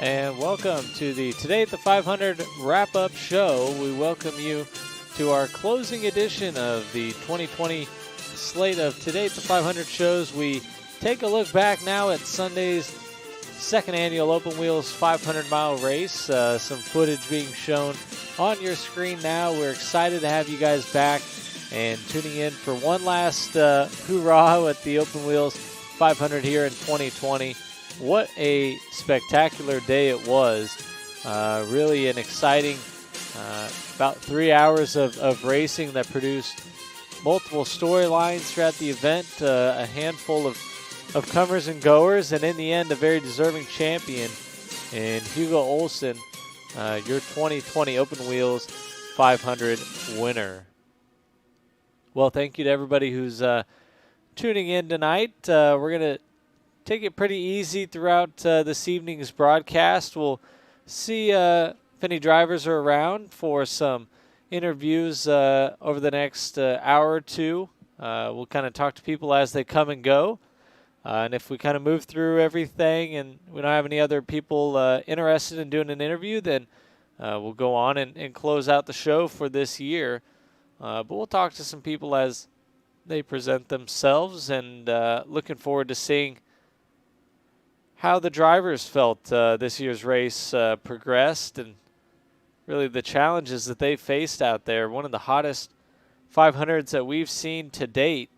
and welcome to the Today at the 500 wrap-up show. We welcome you to our closing edition of the 2020 slate of Today at the 500 shows. We take a look back now at Sunday's second annual Open Wheels 500-mile race. Some footage being shown on your screen now. We're excited to have you guys back and tuning in for one last hoorah at the Open Wheels 500 here in 2020. What a spectacular day it was. Really an exciting about 3 hours of racing that produced multiple storylines throughout the event, a handful of comers and goers, and in the end, a very deserving champion in Hugo Olsen, your 2020 Open Wheels 500 winner. Well, thank you to everybody who's tuning in tonight. We're going to take it pretty easy throughout this evening's broadcast. We'll see if any drivers are around for some interviews over the next hour or two. We'll kind of talk to people as they come and go. And if we kind of move through everything and we don't have any other people interested in doing an interview, then we'll go on and close out the show for this year. But we'll talk to some people as they present themselves, and looking forward to seeing how the drivers felt this year's race progressed, and really the challenges that they faced out there. One of the hottest 500s that we've seen to date.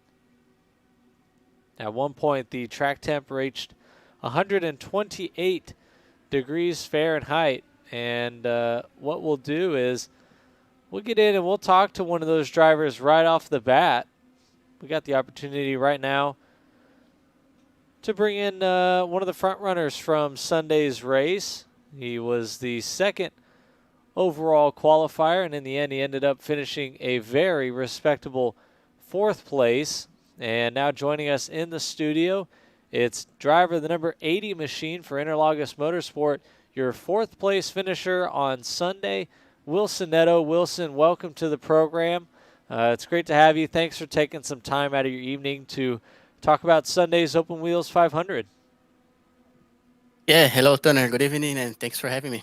At one point, the track temp reached 128 degrees Fahrenheit, and what we'll do is we'll get in and we'll talk to one of those drivers right off the bat. We got the opportunity right now to bring in one of the front runners from Sunday's race. He was the second overall qualifier, and in the end he ended up finishing a very respectable fourth place. And now joining us in the studio, it's driver of the number 80 machine for Interlagos Motorsport, your fourth place finisher on Sunday, Wilson Neto. Wilson, welcome to the program. It's great to have you. Thanks for taking some time out of your evening to talk about Sunday's Open Wheels 500. Yeah, hello, Tanner. Good evening, and thanks for having me.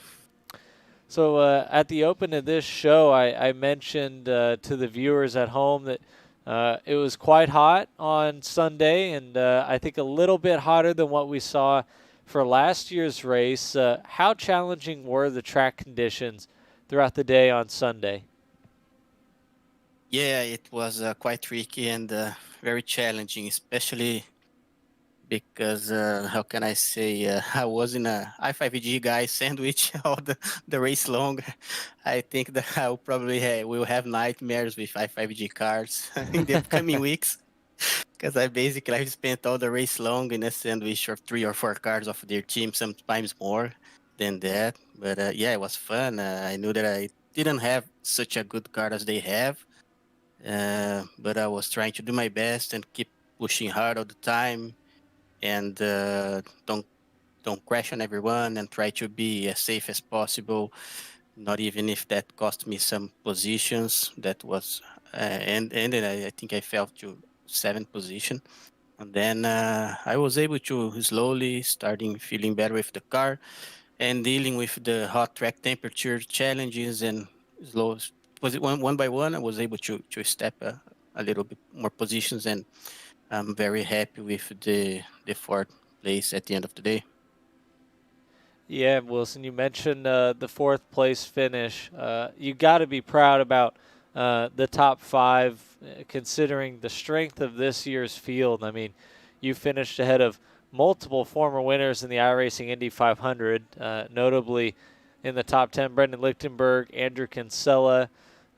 So at the open of this show, I mentioned to the viewers at home that it was quite hot on Sunday, and I think a little bit hotter than what we saw for last year's race. How challenging were the track conditions throughout the day on Sunday? Yeah, it was quite tricky and very challenging, especially because, how can I say, I was in a I5G guy sandwich all the race long. I think that I'll probably will have nightmares with I5G cars in the upcoming weeks, because I've spent all the race long in a sandwich of 3 or 4 cars of their team, sometimes more than that. But yeah, it was fun. I knew that I didn't have such a good car as they have. But I was trying to do my best and keep pushing hard all the time, and don't crash on everyone, and try to be as safe as possible. Not even if that cost me some positions. That was and then I think I fell to 7th position, and then I was able to slowly starting feeling better with the car and dealing with the hot track temperature challenges, and slow was it one by one I was able to step a little bit more positions, and I'm very happy with the fourth place at the end of the day. Yeah, Wilson, you mentioned the fourth place finish. You got to be proud about the top five, considering the strength of this year's field. I mean, you finished ahead of multiple former winners in the iRacing Indy 500, notably in the top 10, Brendan Lichtenberg, Andrew Kinsella.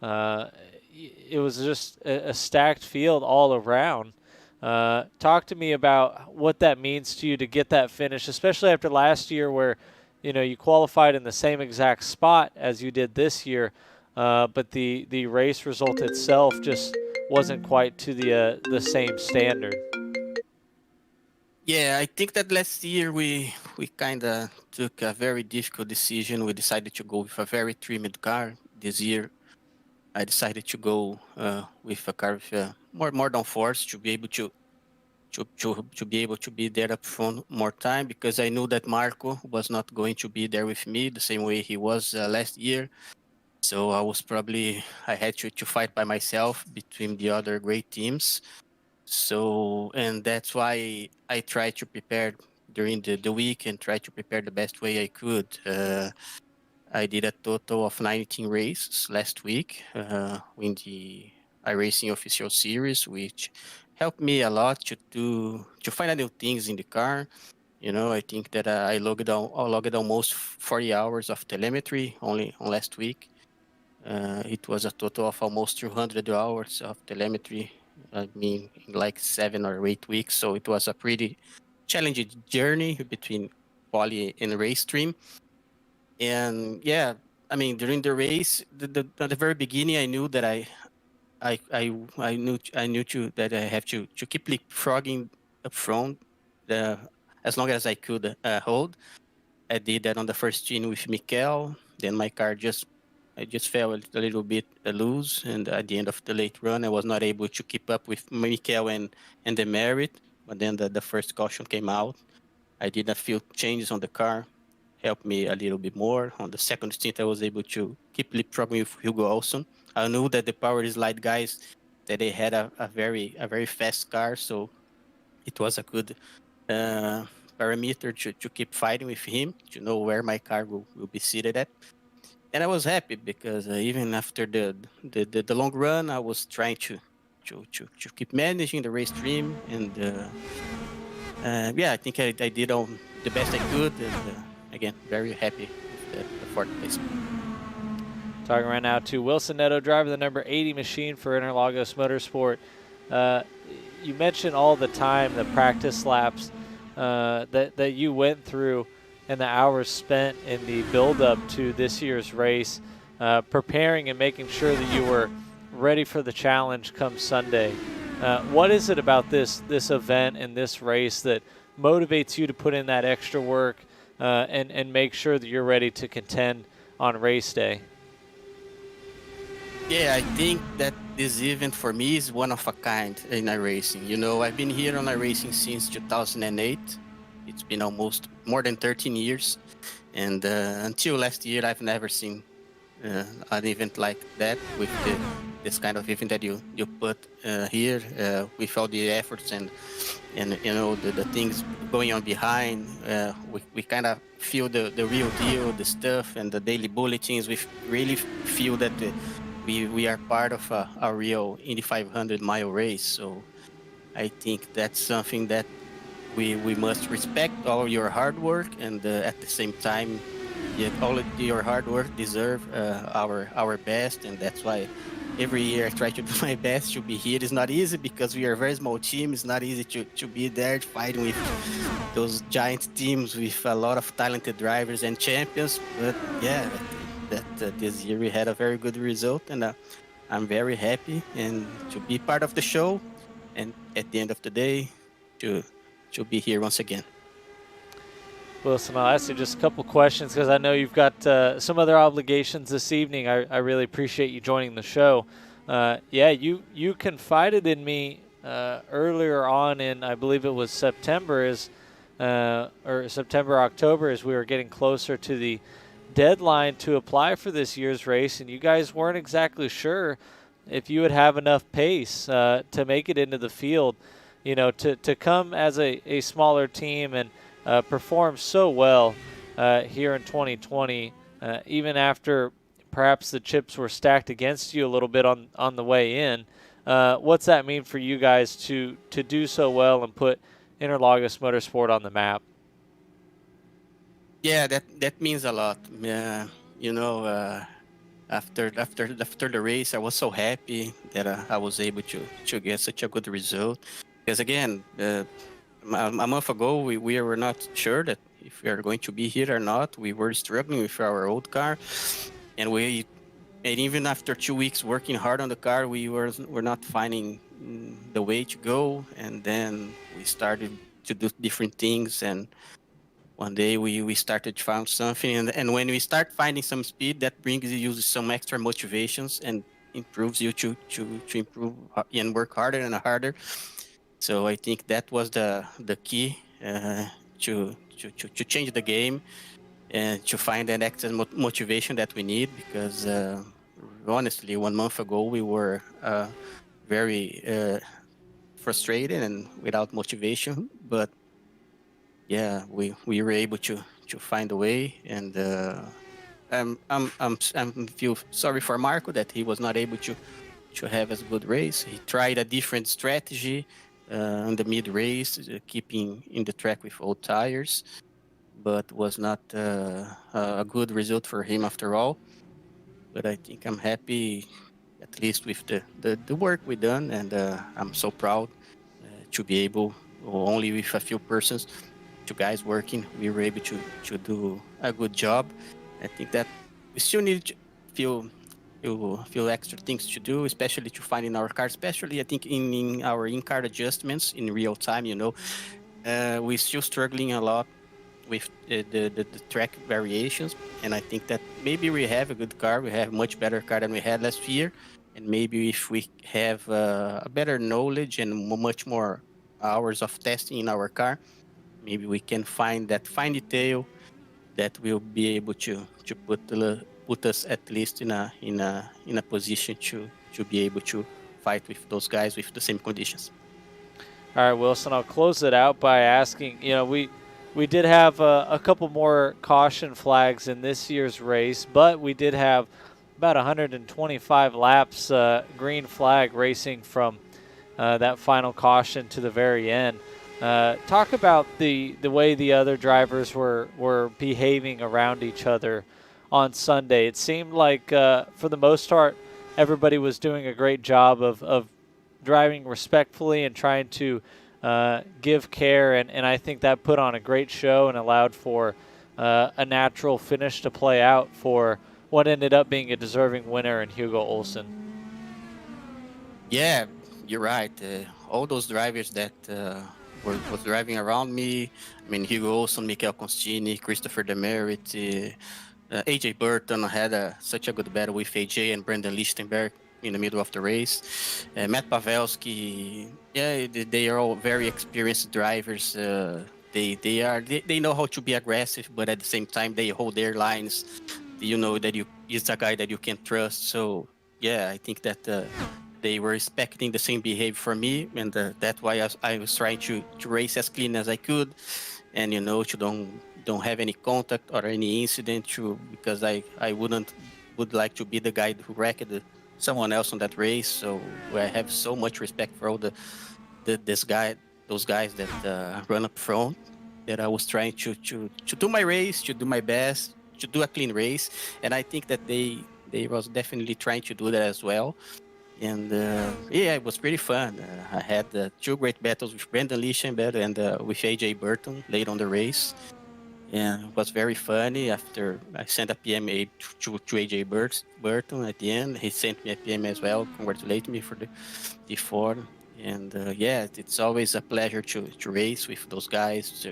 It was just a stacked field all around. Talk to me about what that means to you to get that finish, especially after last year where you qualified in the same exact spot as you did this year, but the race result itself just wasn't quite to the same standard. Yeah, I think that last year we kind of took a very difficult decision. We decided to go with a very trimmed car. This year, I decided to go with a car with more downforce to be able to be able to be there up front more time, because I knew that Marco was not going to be there with me the same way he was last year. So I had to fight by myself between the other great teams. So, and that's why I tried to prepare during the week and try to prepare the best way I could. I did a total of 19 races last week in the iRacing official series, which helped me a lot to find out new things in the car. You know, I think that I logged almost 40 hours of telemetry only on last week. It was a total of almost 200 hours of telemetry. I mean, in like 7 or 8 weeks. So it was a pretty challenging journey between quali and race stream. And yeah, I mean, during the race, at the very beginning, I knew that I knew that I have to keep leapfrogging up front, the as long as I could hold. I did that on the first stint with Mikel. Then my car I just fell a little bit loose, and at the end of the late run, I was not able to keep up with Mikel and the Merit. But then the first caution came out. I did a few changes on the car, helped me a little bit more. On the second stint, I was able to keep leapfrogging with Hugo Olson. I knew that the power slide guys that they had a very fast car, so it was a good uh, parameter to keep fighting with him, to know where my car will be seated at. And I was happy because even after the long run, I was trying to keep managing the race stream. And yeah, I think I did all the best I could. And again, very happy with the fourth place. Talking right now to Wilson Neto, driver of the number 80 machine for Interlagos Motorsport. You mentioned all the time, the practice laps that you went through and the hours spent in the build-up to this year's race, preparing and making sure that you were ready for the challenge come Sunday. What is it about this event and this race that motivates you to put in that extra work and make sure that you're ready to contend on race day? Yeah, I think that this event for me is one of a kind in iRacing. You know, I've been here on iRacing since 2008. It's been almost more than 13 years. And until last year, I've never seen an event like that with this kind of event that you put here with all the efforts and you know the things going on behind. We kind of feel the real deal, the stuff, and the daily bulletins. We really feel that we are part of a real Indy 500 mile race. So I think that's something that we must respect all your hard work, and at the same time, yet all of your hard work deserve our best, and that's why every year I try to do my best to be here. It's not easy because we are a very small team. It's not easy to be there fighting with those giant teams with a lot of talented drivers and champions. But yeah, I think that this year we had a very good result, and I'm very happy and to be part of the show. And at the end of the day, to to be here once again. Wilson, I'll ask you just a couple questions because I know you've got some other obligations this evening. I really appreciate you joining the show. Yeah, you confided in me earlier on in, I believe it was September, or September, October, as we were getting closer to the deadline to apply for this year's race, and you guys weren't exactly sure if you would have enough pace to make it into the field. You know, to come as a smaller team and performed so well here in 2020, even after perhaps the chips were stacked against you a little bit on the way in. What's that mean for you guys to do so well and put Interlagos Motorsport on the map? Yeah, that means a lot. You know, after the race, I was so happy that I was able to get such a good result. Because again, a month ago, we were not sure that if we are going to be here or not. We were struggling with our old car, and even after 2 weeks working hard on the car, were not finding the way to go. And then we started to do different things, and one day we started to find something, and when we start finding some speed, that brings you some extra motivations and improves you to improve and work harder and harder. So I think that was the key to change the game and to find an extra motivation that we need. Because honestly, 1 month ago we were very frustrated and without motivation. But yeah, we were able to find a way, and I'm feel sorry for Marco that he was not able to have as good race. He tried a different strategy on the mid race, keeping in the track with old tires, but was not a good result for him after all. But I think I'm happy, at least with the work we done, and I'm so proud to be able, only with a few persons, two guys working, we were able to do a good job. I think that we still need to feel feel extra things to do, especially to find in our car. Especially, I think in our in-car adjustments in real time. We're still struggling a lot with the track variations, and I think that maybe we have a good car. We have a much better car than we had last year, and maybe if we have a better knowledge and much more hours of testing in our car, maybe we can find that fine detail that will be able to put us at least in a position to be able to fight with those guys with the same conditions. All right, Wilson, I'll close it out by asking, we did have a couple more caution flags in this year's race, but we did have about 125 laps green flag racing from that final caution to the very end. Talk about the way the other drivers were behaving around each other on Sunday. It seemed like, for the most part, everybody was doing a great job of driving respectfully and trying to give care, and I think that put on a great show and allowed for a natural finish to play out for what ended up being a deserving winner in Hugo Olsen. Yeah, you're right. All those drivers that was driving around me. I mean, Hugo Olson, Michael Constini, Christopher Demerit, AJ Burton had such a good battle with AJ and Brandon Lichtenberg in the middle of the race. Matt Pavelski, yeah, they are all very experienced drivers. They know how to be aggressive, but at the same time they hold their lines. You know that you is a guy that you can trust. So yeah, I think that they were expecting the same behavior from me, and that's why I was trying to race as clean as I could, and to don't have any contact or any incident, because I would like to be the guy who wrecked someone else on that race. So I have so much respect for all this guy those guys that run up front, that I was trying to do my race, to do my best, to do a clean race, and I think that they was definitely trying to do that as well. And yeah, it was pretty fun. I had two great battles with Brandon Lichtenberg and with AJ Burton late on the race, and it was very funny. After I sent a PMA to AJ Burton at the end, he sent me a PM as well, congratulating me for the D4. And yeah, it's always a pleasure to race with those guys,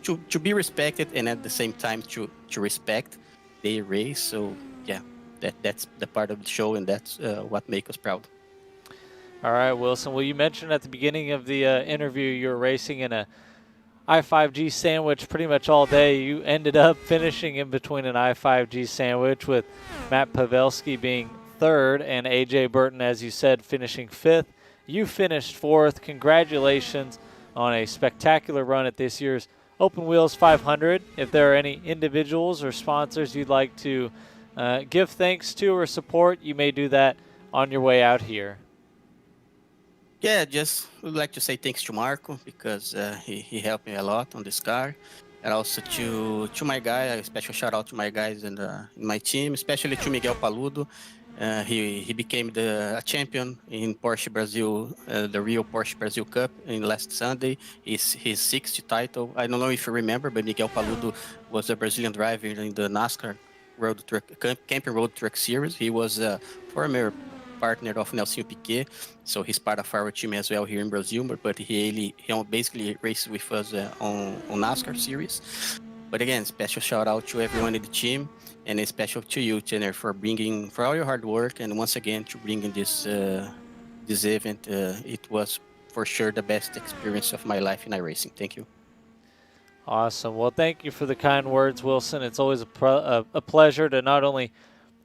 to be respected, and at the same time to respect their race. So yeah, that's the part of the show, and that's what makes us proud. All right, Wilson. Well, you mentioned at the beginning of the interview you were racing in a I-5G sandwich pretty much all day. You ended up finishing in between an I-5G sandwich with Matt Pavelski being third and AJ Burton, as you said, finishing fifth. You finished fourth. Congratulations on a spectacular run at this year's Open Wheels 500. If there are any individuals or sponsors you'd like to give thanks to or support, you may do that on your way out here. Yeah, just would like to say thanks to Marco, because he helped me a lot on this car, and also to my guy. A special shout out to my guys in my team, especially to Miguel Paludo. He became a champion in Porsche Brazil, the real Porsche Brazil Cup in last Sunday. His sixth title. I don't know if you remember, but Miguel Paludo was a Brazilian driver in the NASCAR Road Truck Camping Road Truck Series. He was a former partner of Nelson Piquet, so he's part of our team as well here in Brazil. But he basically races with us on NASCAR series. But again, special shout out to everyone in the team, and a special to you, Jenner, for all your hard work, and once again to bringing this event. It was for sure the best experience of my life in iRacing. Thank you. Awesome. Well, thank you for the kind words, Wilson. It's always a pleasure to not only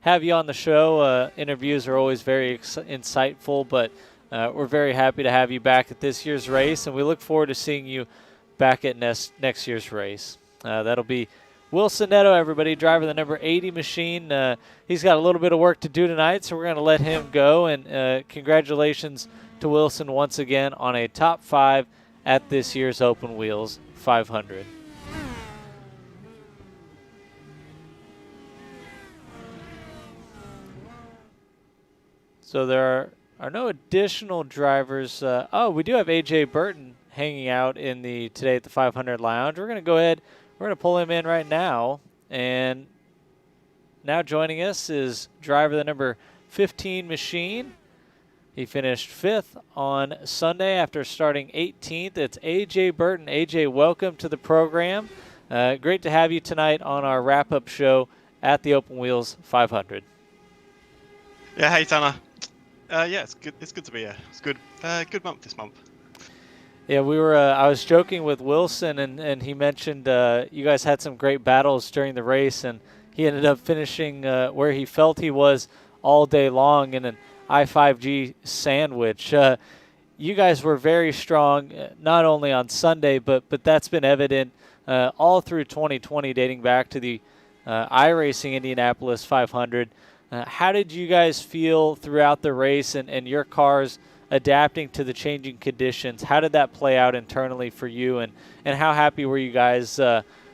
have you on the show. Interviews are always very insightful, but we're very happy to have you back at this year's race, and we look forward to seeing you back at next year's race. That'll be Wilson Neto, everybody, driver the number 80 machine. He's got a little bit of work to do tonight, so we're going to let him go, and congratulations to Wilson once again on a top 5 at this year's Open Wheels 500. So there are no additional drivers. We do have AJ Burton hanging out in the Today at the 500 lounge. We're going to go ahead. We're going to pull him in right now. And now joining us is driver the number 15 machine. He finished 5th on Sunday after starting 18th. It's AJ Burton. AJ, welcome to the program. Great to have you tonight on our wrap-up show at the Open Wheels 500. Yeah, hey Tanner. Yeah, it's good. It's good to be here. It's good. Good month this month. Yeah, we were. I was joking with Wilson, and he mentioned you guys had some great battles during the race, and he ended up finishing where he felt he was all day long in an I-5G sandwich. You guys were very strong, not only on Sunday, but that's been evident all through 2020, dating back to the iRacing Indianapolis 500. How did you guys feel throughout the race and your cars adapting to the changing conditions? How did that play out internally for you, and how happy were you guys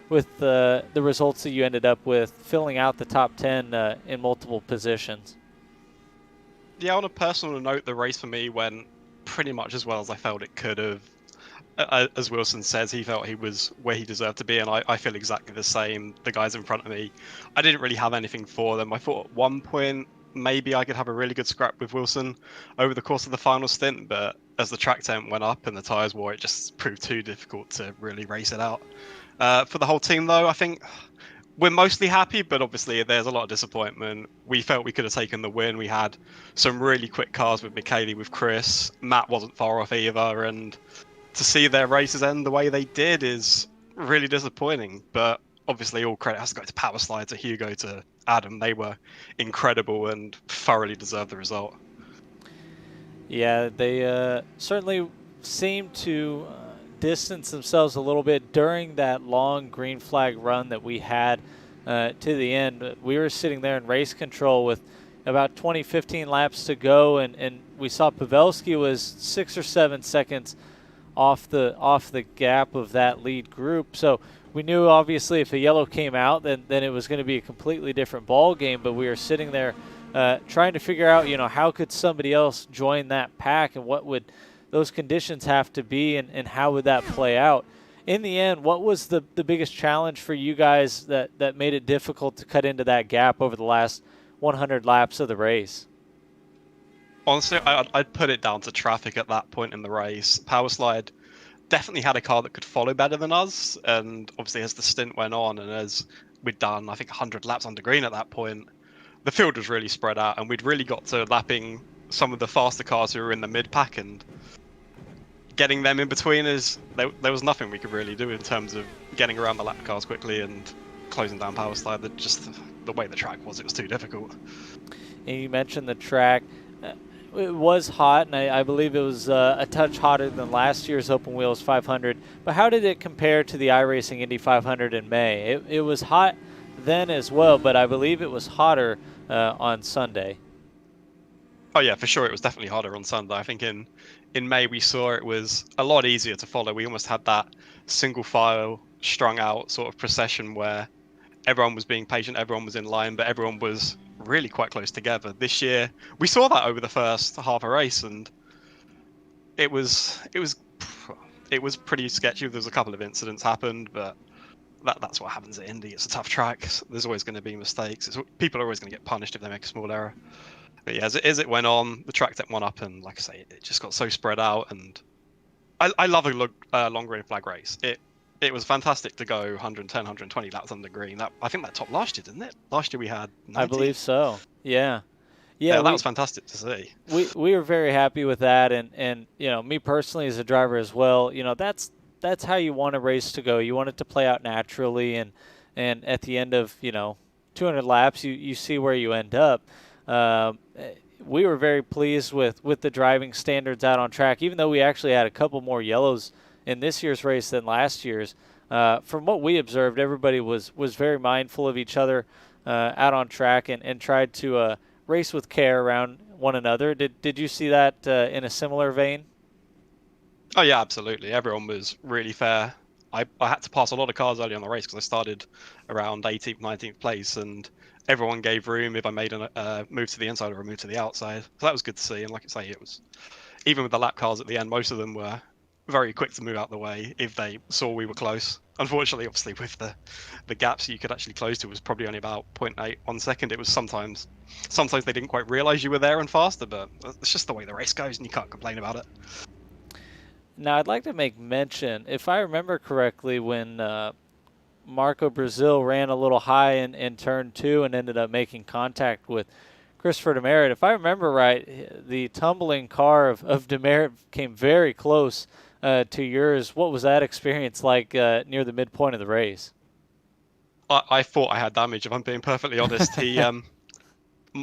with the results that you ended up with, filling out the top 10 in multiple positions? Yeah, on a personal note, the race for me went pretty much as well as I felt it could have. As Wilson says, he felt he was where he deserved to be, and I feel exactly the same. The guys in front of me, I didn't really have anything for them. I thought at one point maybe I could have a really good scrap with Wilson over the course of the final stint, but as the track temp went up and the tyres wore, it just proved too difficult to really race it out. For the whole team, though, I think we're mostly happy, but obviously there's a lot of disappointment. We felt we could have taken the win. We had some really quick cars with Michele, with Chris. Matt wasn't far off either, and to see their races end the way they did is really disappointing. But obviously all credit has to go to Powerslide, to Hugo, to Adam. They were incredible and thoroughly deserved the result. Yeah, they certainly seemed to distance themselves a little bit during that long green flag run that we had to the end. We were sitting there in race control with about 15 laps to go, and we saw Pavelski was 6 or 7 seconds off the gap of that lead group. So we knew obviously if a yellow came out, then it was going to be a completely different ball game. But we were sitting there trying to figure out, how could somebody else join that pack, and what would those conditions have to be, and how would that play out? In the end, what was the biggest challenge for you guys that made it difficult to cut into that gap over the last 100 laps of the race? Honestly, I'd put it down to traffic at that point in the race. Powerslide definitely had a car that could follow better than us, and obviously as the stint went on and as we'd done, I think, 100 laps under green at that point, the field was really spread out, and we'd really got to lapping some of the faster cars who were in the mid-pack, and getting them in between there was nothing we could really do in terms of getting around the lap cars quickly and closing down Powerslide. Just the way the track was, it was too difficult. And you mentioned the track. It was hot, and I believe it was a touch hotter than last year's Open Wheels 500. But how did it compare to the iRacing Indy 500 in May? It was hot then as well, but I believe it was hotter on Sunday. Oh yeah, for sure, it was definitely hotter on Sunday. I think in May we saw it was a lot easier to follow. We almost had that single file strung out sort of procession where everyone was being patient, everyone was in line, but everyone was really quite close together. This year we saw that over the first half a race, and it was pretty sketchy. There was a couple of incidents happened, but that's what happens at Indy. It's a tough track. There's always going to be mistakes. People are always going to get punished if they make a small error. But yeah, as it went on, the track temp went up, and like I say, it just got so spread out. And I love a long green flag race. It was fantastic to go 110, 120 laps under green. I think that topped last year, didn't it? Last year we had 90. I believe so. Yeah. Yeah, that was fantastic to see. We were very happy with that, and me personally as a driver as well. That's how you want a race to go. You want it to play out naturally, and at the end of 200 laps, you see where you end up. We were very pleased with the driving standards out on track, even though we actually had a couple more yellows in this year's race than last year's. From what we observed, everybody was very mindful of each other out on track and tried to race with care around one another. Did you see that in a similar vein? Oh yeah, absolutely. Everyone was really fair. I had to pass a lot of cars early on the race because I started around 18th, 19th place, and everyone gave room if I made a move to the inside or a move to the outside. So that was good to see. And like I say, it was even with the lap cars at the end, most of them were very quick to move out the way if they saw we were close. Unfortunately, obviously, with the gaps you could actually close to was probably only about 0.8 1 second. It was sometimes they didn't quite realize you were there and faster, but it's just the way the race goes, and you can't complain about it. Now, I'd like to make mention, if I remember correctly, when Marco Brazil ran a little high in turn 2 and ended up making contact with Christopher Demerit. If I remember right, the tumbling car of Demerit came very close to yours. What was that experience like near the midpoint of the race? I thought I had damage, if I'm being perfectly honest. He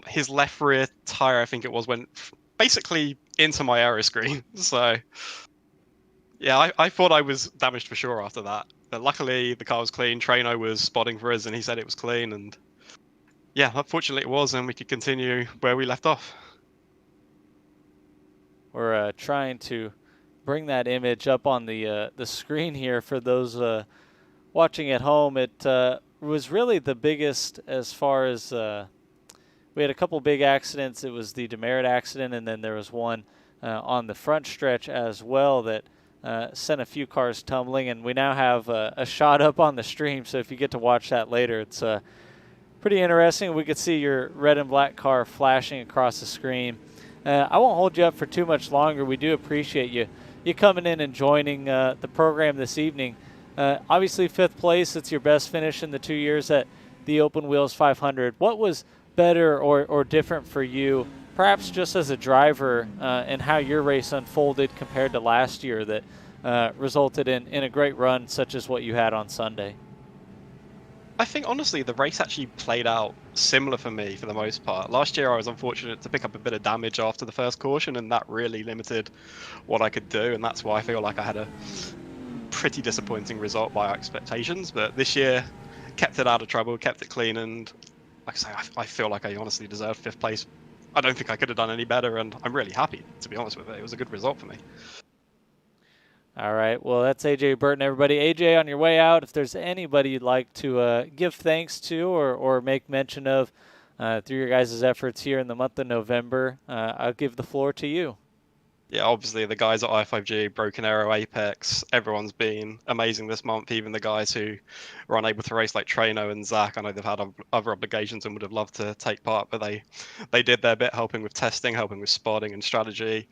his left rear tire, I think it was, went basically into my aero screen. So yeah, I thought I was damaged for sure after that. But luckily the car was clean. Traino was spotting for us and he said it was clean, and yeah, unfortunately it was, and we could continue where we left off. We're trying to bring that image up on the screen here for those watching at home. It was really the biggest as far as we had a couple big accidents. It was the Demerit accident, and then there was one on the front stretch as well that sent a few cars tumbling, and we now have a shot up on the stream, so if you get to watch that later, it's pretty interesting. We could see your red and black car flashing across the screen. I won't hold you up for too much longer. We do appreciate you coming in and joining the program this evening. Obviously, 5th place, it's your best finish in the 2 years at the Open Wheels 500. What was better or different for you, perhaps just as a driver, and how your race unfolded compared to last year that resulted in a great run such as what you had on Sunday? I think, honestly, the race actually played out similar for me for the most part. Last year, I was unfortunate to pick up a bit of damage after the first caution, and that really limited what I could do, and that's why I feel like I had a pretty disappointing result by our expectations. But this year, kept it out of trouble, kept it clean, and like I say, I feel like I honestly deserved 5th place. I don't think I could have done any better, and I'm really happy, to be honest with it. It was a good result for me. All right, well, that's AJ Burton, everybody. AJ, on your way out, if there's anybody you'd like to give thanks to or make mention of through your guys' efforts here in the month of November, I'll give the floor to you. Yeah, obviously the guys at I5G, Broken Arrow, Apex, everyone's been amazing this month. Even the guys who were unable to race, like Traino and Zach. I know they've had other obligations and would have loved to take part, but they did their bit, helping with testing, helping with spotting and strategy.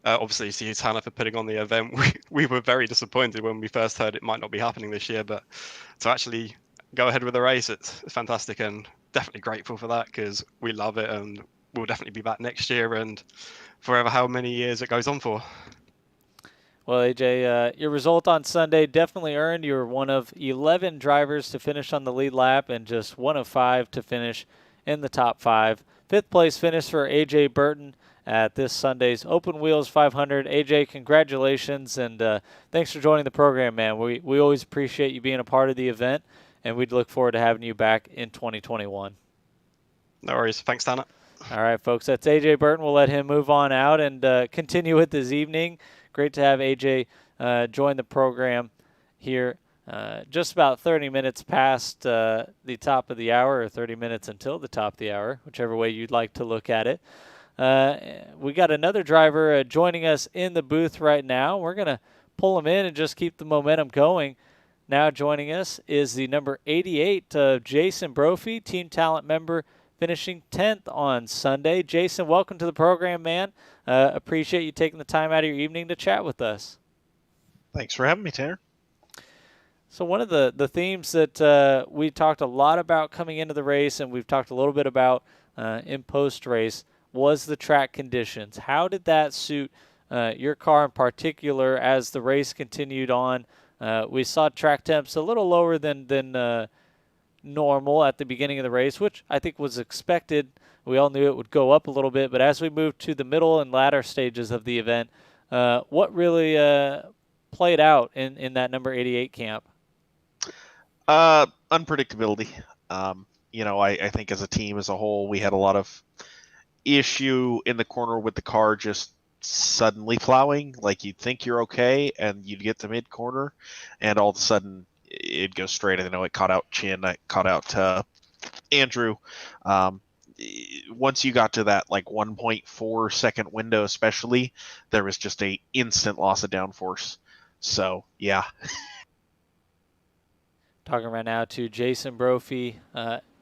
Obviously, to you, Tanner, for putting on the event. We were very disappointed when we first heard it might not be happening this year, but to actually go ahead with the race, it's fantastic, and definitely grateful for that because we love it, and we'll definitely be back next year and forever how many years it goes on for. Well, AJ, your result on Sunday definitely earned. You were one of 11 drivers to finish on the lead lap and just one of 5 to finish in the top 5. 5th place finish for AJ Burton at this Sunday's Open Wheels 500. AJ, congratulations, and thanks for joining the program, man. We always appreciate you being a part of the event, and we'd look forward to having you back in 2021. No worries. Thanks, Tanner. All right, folks, that's AJ Burton. We'll let him move on out and continue with this evening. Great to have AJ join the program here just about 30 minutes past the top of the hour, or 30 minutes until the top of the hour, whichever way you'd like to look at it. We got another driver joining us in the booth right now. We're going to pull him in and just keep the momentum going. Now joining us is the number 88 of Jason Brophy, Team Talent member, finishing 10th on Sunday. Jason, welcome to the program, man. Appreciate you taking the time out of your evening to chat with us. Thanks for having me, Tanner. So one of the themes that we talked a lot about coming into the race, and we've talked a little bit about in post-race, was the track conditions. How did that suit your car in particular as the race continued on? We saw track temps a little lower than normal at the beginning of the race, which I think was expected. We all knew it would go up a little bit, but as we moved to the middle and latter stages of the event, what really played out in that number 88 camp? Unpredictability. I think as a team as a whole, we had a lot of issue in the corner with the car just suddenly plowing. Like you'd think you're okay, and you'd get to mid corner, and all of a sudden it'd go straight. I know it caught out Chin, I caught out Andrew. Once you got to that like 1.4 second window, especially, there was just a instant loss of downforce. So yeah. Talking right now to Jason Brophy.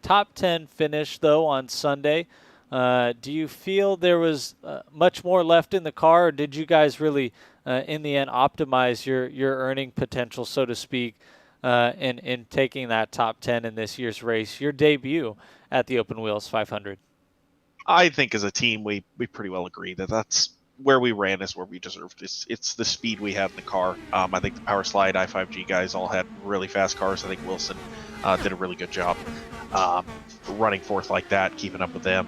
Top 10 finish, though, on Sunday. Do you feel there was much more left in the car, or did you guys really, in the end, optimize your earning potential, so to speak, in taking that top 10 in this year's race, your debut at the Open Wheels 500? I think as a team, we pretty well agree that that's where we ran is where we deserved. It's the speed we had in the car. I think the Power Slide I5G guys all had really fast cars. I think Wilson did a really good job running fourth like that, keeping up with them.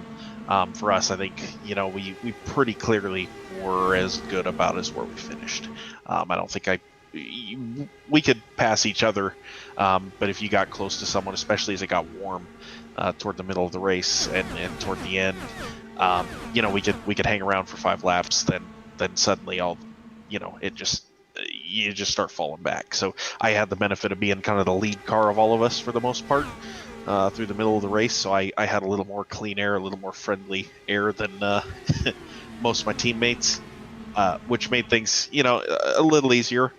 For us, I think we pretty clearly were as good about as where we finished. I don't think we could pass each other, but if you got close to someone, especially as it got warm toward the middle of the race and toward the end, we could hang around for 5 laps. Then suddenly you just start falling back. So I had the benefit of being kind of the lead car of all of us for the most part through the middle of the race. So I had a little more clean air, a little more friendly air than most of my teammates, which made things a little easier.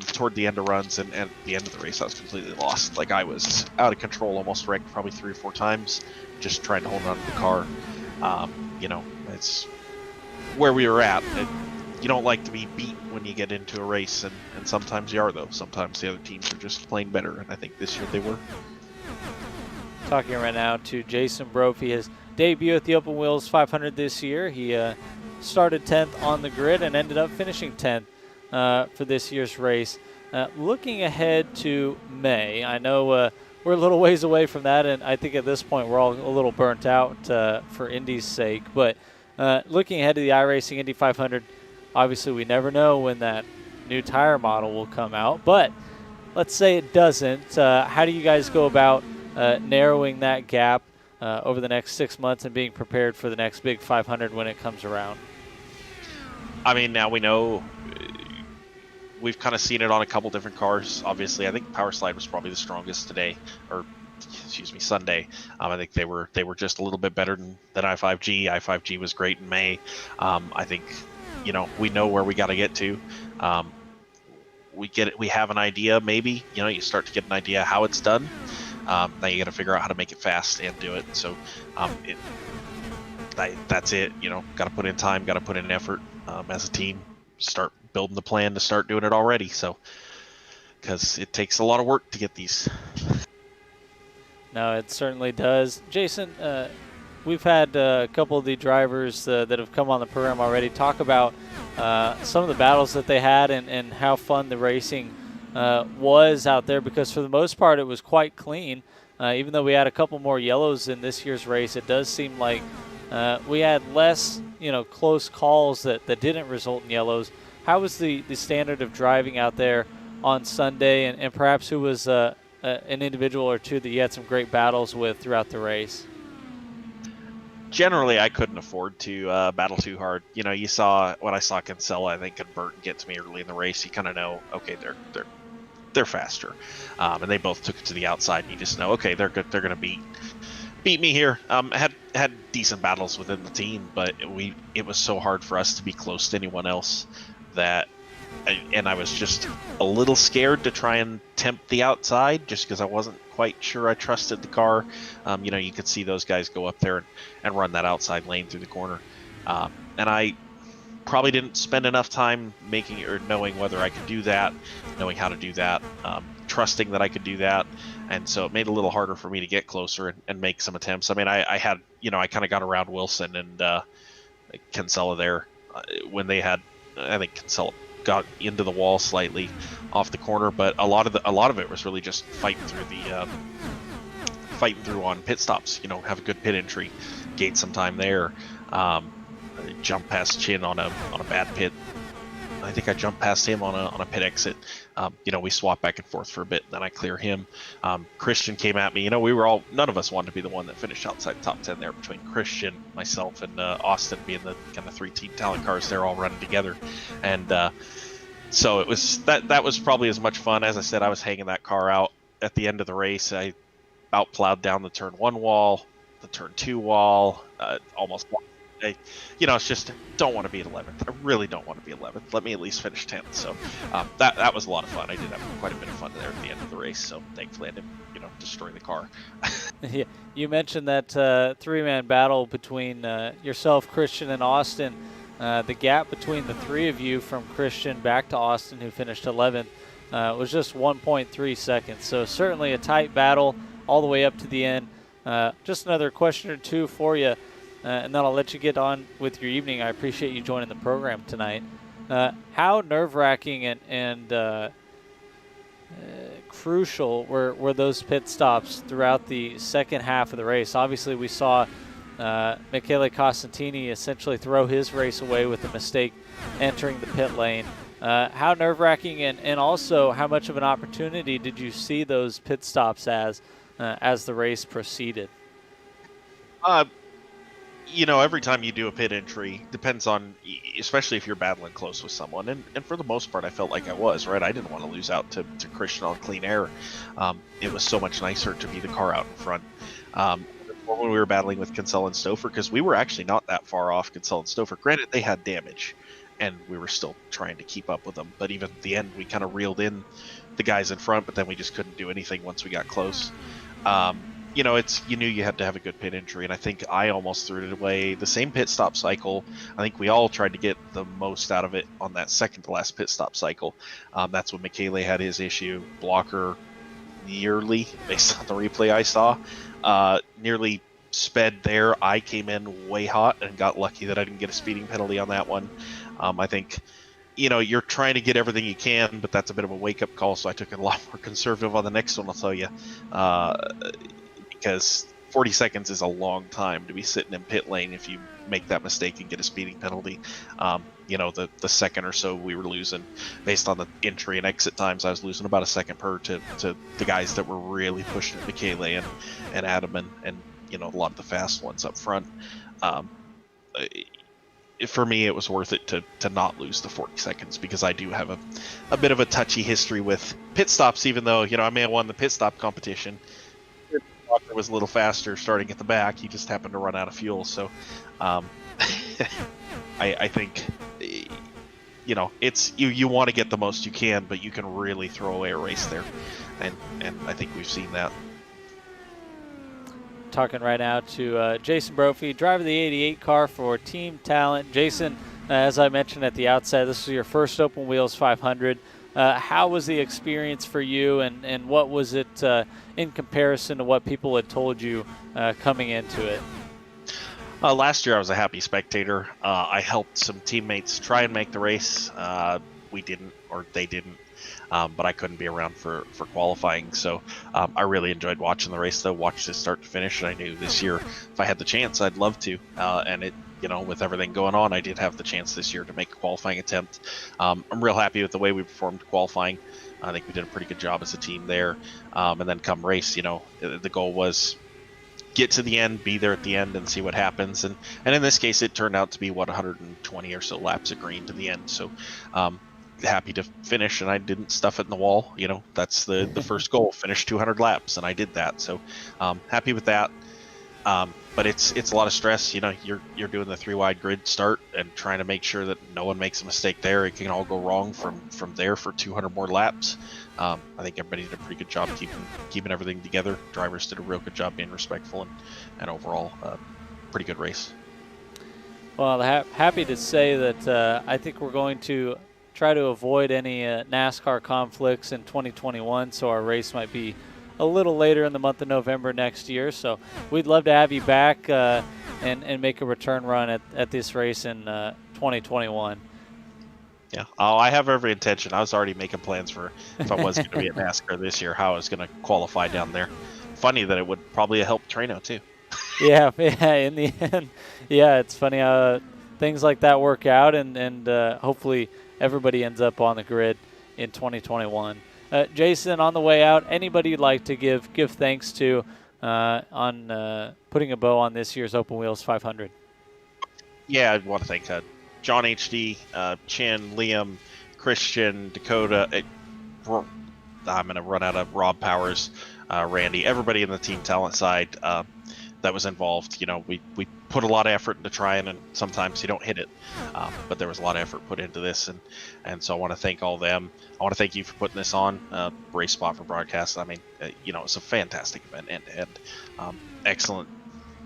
Toward the end of runs and at the end of the race, I was completely lost. Like I was out of control, almost wrecked probably 3 or 4 times, just trying to hold on to the car. It's where we were at. You don't like to be beat when you get into a race, and sometimes you are, though. Sometimes the other teams are just playing better, and I think this year they were. Talking right now to Jason Brophy, his debut at the Open Wheels 500 this year. He started 10th on the grid and ended up finishing 10th. For this year's race. Looking ahead to May, I know we're a little ways away from that, and I think at this point we're all a little burnt out for Indy's sake. But looking ahead to the iRacing Indy 500, obviously we never know when that new tire model will come out. But let's say it doesn't. How do you guys go about narrowing that gap over the next 6 months and being prepared for the next big 500 when it comes around? I mean, now we know. We've kind of seen it on a couple different cars. Obviously, I think Power Slide was probably the strongest today, or excuse me, Sunday. I think they were just a little bit better than I5G. I5G was great in May. I think we know where we got to get to. We have an idea. Maybe you start to get an idea how it's done. Now you got to figure out how to make it fast and do it. So that's it. Got to put in time. Got to put in effort as a team. Start building the plan to start doing it already. So, because it takes a lot of work to get these. No, it certainly does. Jason, we've had a couple of the drivers that have come on the program already talk about some of the battles that they had and how fun the racing was out there, because for the most part it was quite clean. Even though we had a couple more yellows in this year's race, it does seem like we had less close calls that didn't result in yellows. How was the standard of driving out there on Sunday, and perhaps who was an individual or two that you had some great battles with throughout the race? Generally, I couldn't afford to battle too hard. You saw what I saw Kinsella, I think, and Burton get to me early in the race. You kind of know, okay, they're faster, and they both took it to the outside, and you just know, okay, they're good. They're going to beat me here. Had decent battles within the team, but it was so hard for us to be close to anyone else that, and I was just a little scared to try and tempt the outside, just because I wasn't quite sure I trusted the car. You could see those guys go up there and run that outside lane through the corner, and probably didn't spend enough time making or knowing whether I could do that, knowing how to do that, trusting that I could do that. And so it made it a little harder for me to get closer and make some attempts. I mean, I had, I kind of got around Wilson and Kinsella there when they had, I think Kinsella got into the wall slightly off the corner, but a lot of it was really just fighting through on pit stops. Have a good pit entry, gain some time there. Jump past Chin on a bad pit. I think I jumped past him on a pit exit. We swap back and forth for a bit, then I clear him. Christian came at me. None of us wanted to be the one that finished outside top 10 there, between Christian, myself, and Austin being the kind of 3 team talent cars. They're all running together. And so it was that was probably as much fun. As I said, I was hanging that car out at the end of the race. I out plowed down the turn 1 wall, the turn 2 wall, almost. It's just don't want to be at 11th. I really don't want to be 11th. Let me at least finish 10th. So that was a lot of fun. I did have quite a bit of fun there at the end of the race. So thankfully I didn't, destroy the car. Yeah, you mentioned that 3-man battle between yourself, Christian, and Austin. The gap between the 3 of you from Christian back to Austin, who finished 11th, was just 1.3 seconds. So certainly a tight battle all the way up to the end. Just another question or two for you. And then I'll let you get on with your evening. I appreciate you joining the program tonight. How nerve-wracking and crucial were those pit stops throughout the second half of the race? Obviously, we saw Michele Costantini essentially throw his race away with a mistake entering the pit lane. How nerve-wracking and also how much of an opportunity did you see those pit stops as the race proceeded? Every time you do a pit entry, depends on, especially if you're battling close with someone. And for the most part, I felt like I was, right? I didn't want to lose out to Christian on clean air. It was so much nicer to be the car out in front. When we were battling with Kinsella and Stouffer, because we were actually not that far off Kinsella and Stouffer. Granted, they had damage, and we were still trying to keep up with them. But even at the end, we kind of reeled in the guys in front, but then we just couldn't do anything once we got close. You knew you had to have a good pit entry, and I think I almost threw it away. The same pit stop cycle, I think we all tried to get the most out of it on that second to last pit stop cycle. That's when Michele had his issue. Blocker nearly, based on the replay I saw, nearly sped there. I came in way hot and got lucky that I didn't get a speeding penalty on that one. I think, you're trying to get everything you can, but that's a bit of a wake-up call, so I took it a lot more conservative on the next one, I'll tell you. Because 40 seconds is a long time to be sitting in pit lane if you make that mistake and get a speeding penalty. The second or so we were losing, based on the entry and exit times, I was losing about a second per to the guys that were really pushing at Michele and Adam and a lot of the fast ones up front. For me, it was worth it to not lose the 40 seconds, because I do have a bit of a touchy history with pit stops, even though, I may have won the pit stop competition. Walker was a little faster starting at the back. He just happened to run out of fuel. So I think, it's you want to get the most you can, but you can really throw away a race there. And I think we've seen that. Talking right now to Jason Brophy, driver of the 88 car for Team Talent. Jason, as I mentioned at the outset, this was your first Open Wheels 500. How was the experience for you, and what was it in comparison to what people had told you coming into it? Last year I was a happy spectator. I helped some teammates try and make the race. We didn't, or they didn't, but I couldn't be around for qualifying. So I really enjoyed watching the race, though. Watched it start to finish, and I knew this year, if I had the chance, I'd love to. And it, with everything going on, I did have the chance this year to make a qualifying attempt. I'm real happy with the way we performed qualifying. I think we did a pretty good job as a team there. And then come race, the goal was get to the end, be there at the end, and see what happens. And in this case, it turned out to be 120 or so laps of green to the end. So happy to finish, and I didn't stuff it in the wall. That's the first goal, finish 200 laps, and I did that. So happy with that. But it's a lot of stress. You're doing the 3-wide grid start and trying to make sure that no one makes a mistake there. It can all go wrong from there for 200 more laps. I think everybody did a pretty good job keeping everything together. Drivers did a real good job being respectful, and overall, pretty good race. Well, happy to say that I think we're going to try to avoid any NASCAR conflicts in 2021, so our race might be a little later in the month of November next year. So we'd love to have you back and make a return run at this race in 2021. Yeah. Oh, I have every intention. I was already making plans for if I was going to be at NASCAR this year, how I was going to qualify down there. Funny that it would probably help Trano too. Yeah, in the end, yeah, it's funny how things like that work out, and hopefully everybody ends up on the grid in 2021. Jason, on the way out, anybody you'd like to give thanks to on putting a bow on this year's Open Wheels 500? Yeah, I want to thank John HD, Chin, Liam, Christian, Dakota. I'm going to run out of Rob Powers, Randy, everybody in the team talent side that was involved. We put a lot of effort into trying, and sometimes you don't hit it, but there was a lot of effort put into this, and so I want to thank all of them. I want to thank you for putting this on, Race Spot for broadcast. I mean, it's a fantastic event end to end.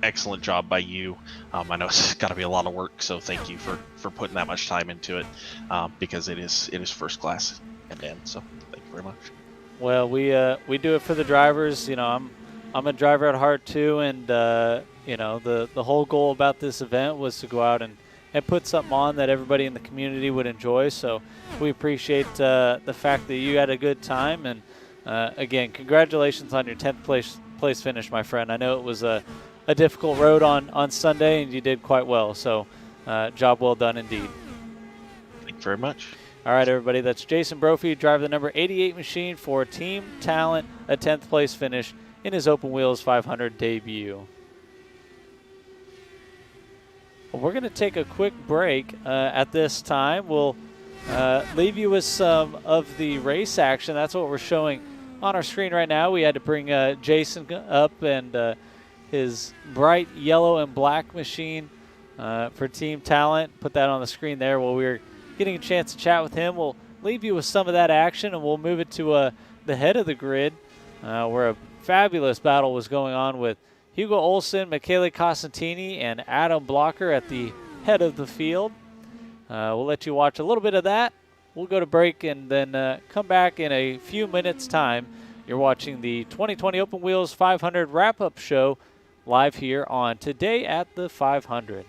Excellent job by you. I know it's got to be a lot of work, so thank you for putting that much time into it, because it is first class end to end. So thank you very much. Well, we do it for the drivers. I'm a driver at heart too, and the whole goal about this event was to go out and put something on that everybody in the community would enjoy. So we appreciate the fact that you had a good time, and again, congratulations on your 10th place finish, my friend. I know it was a difficult road on Sunday, and you did quite well. So job well done indeed. Thank you very much. All right, everybody, that's Jason Brophy, driver the number 88 machine for Team Talent, a 10th place finish in his Open Wheels 500 debut. Well, we're going to take a quick break at this time. We'll leave you with some of the race action. That's what we're showing on our screen right now. We had to bring Jason up and his bright yellow and black machine for Team Talent. Put that on the screen there while we were getting a chance to chat with him. We'll leave you with some of that action, and we'll move it to the head of the grid where a fabulous battle was going on with Hugo Olsen, Michele Costantini, and Adam Blocker at the head of the field. We'll let you watch a little bit of that. We'll go to break and then come back in a few minutes' time. You're watching the 2020 Open Wheels 500 wrap-up show live here on Today at the 500.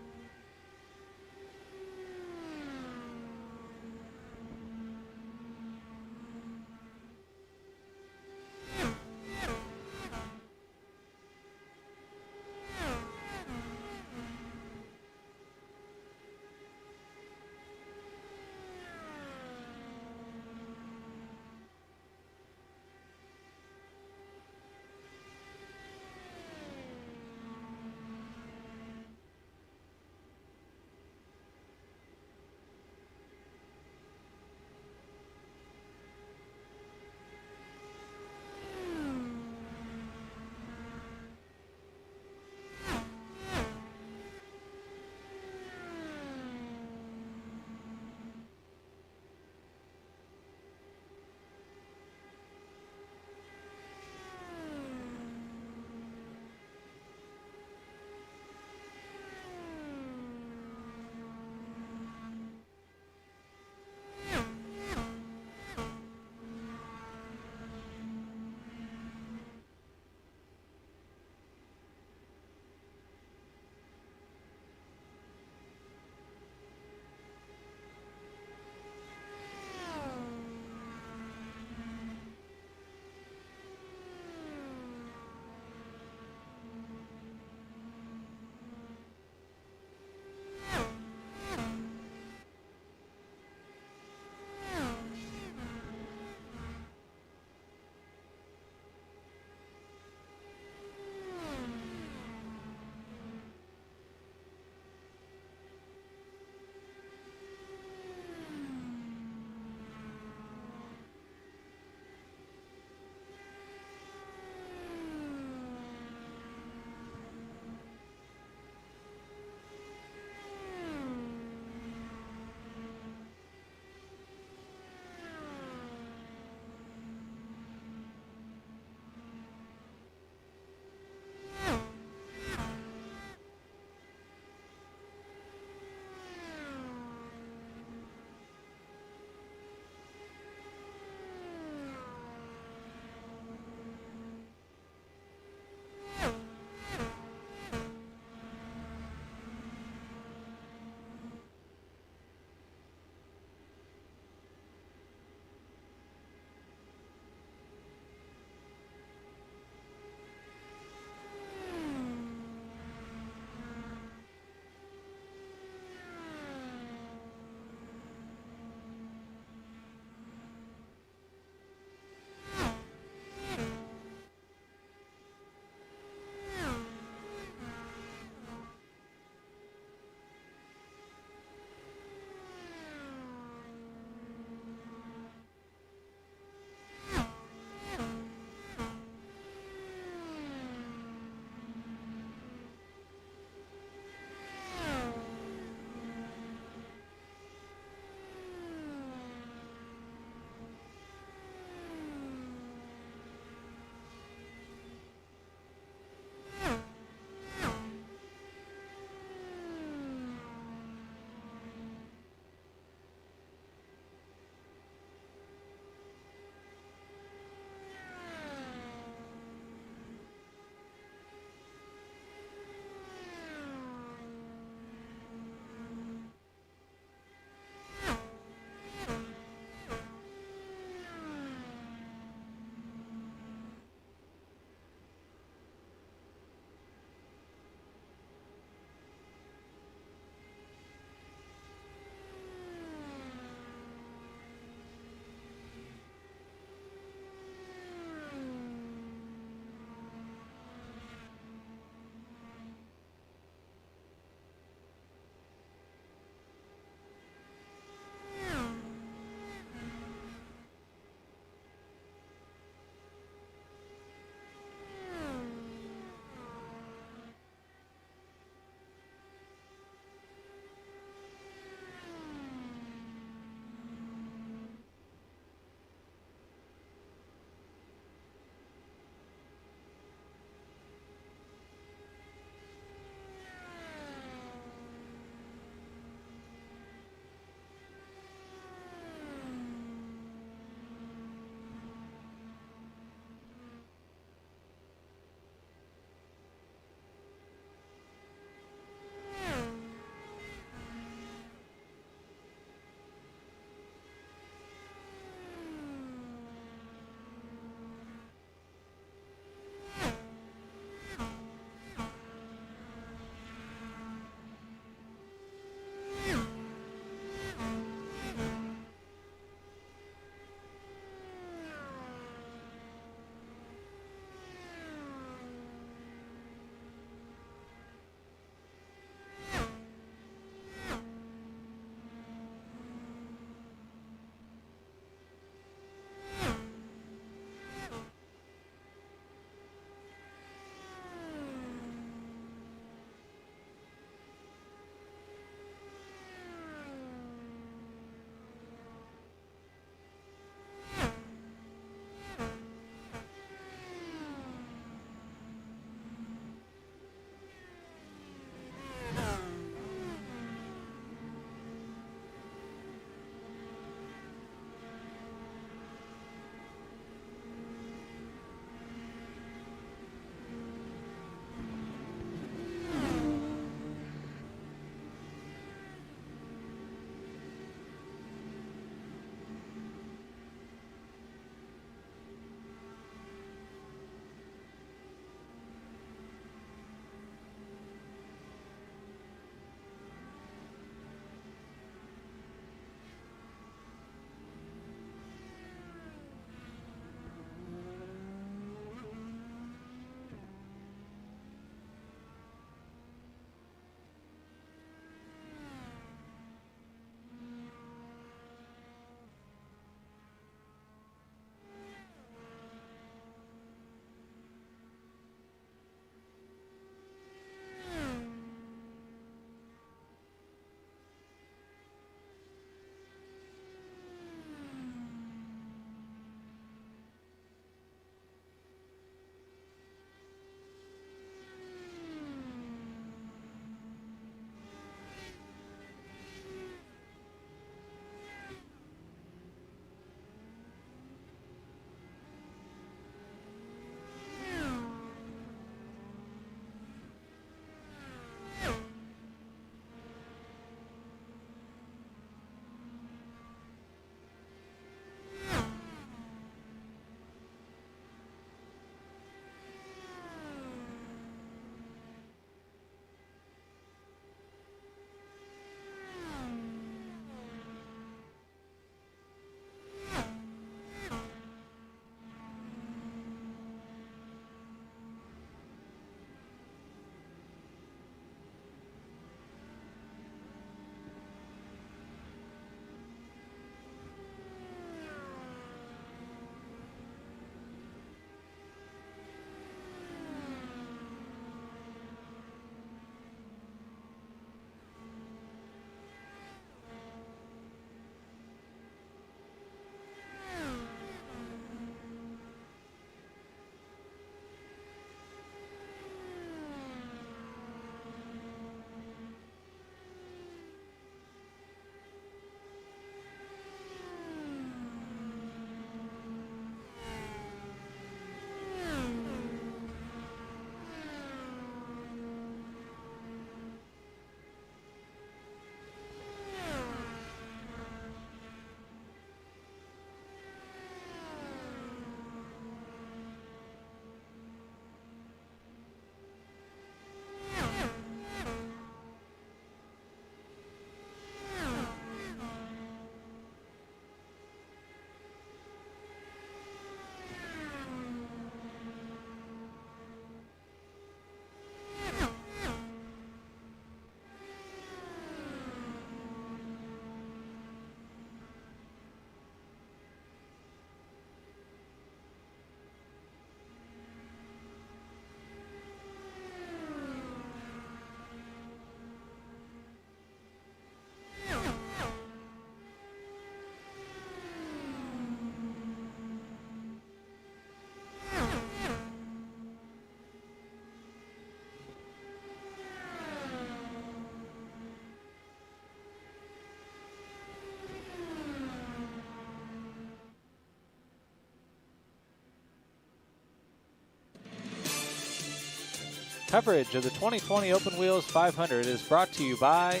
Coverage of the 2020 Open Wheels 500 is brought to you by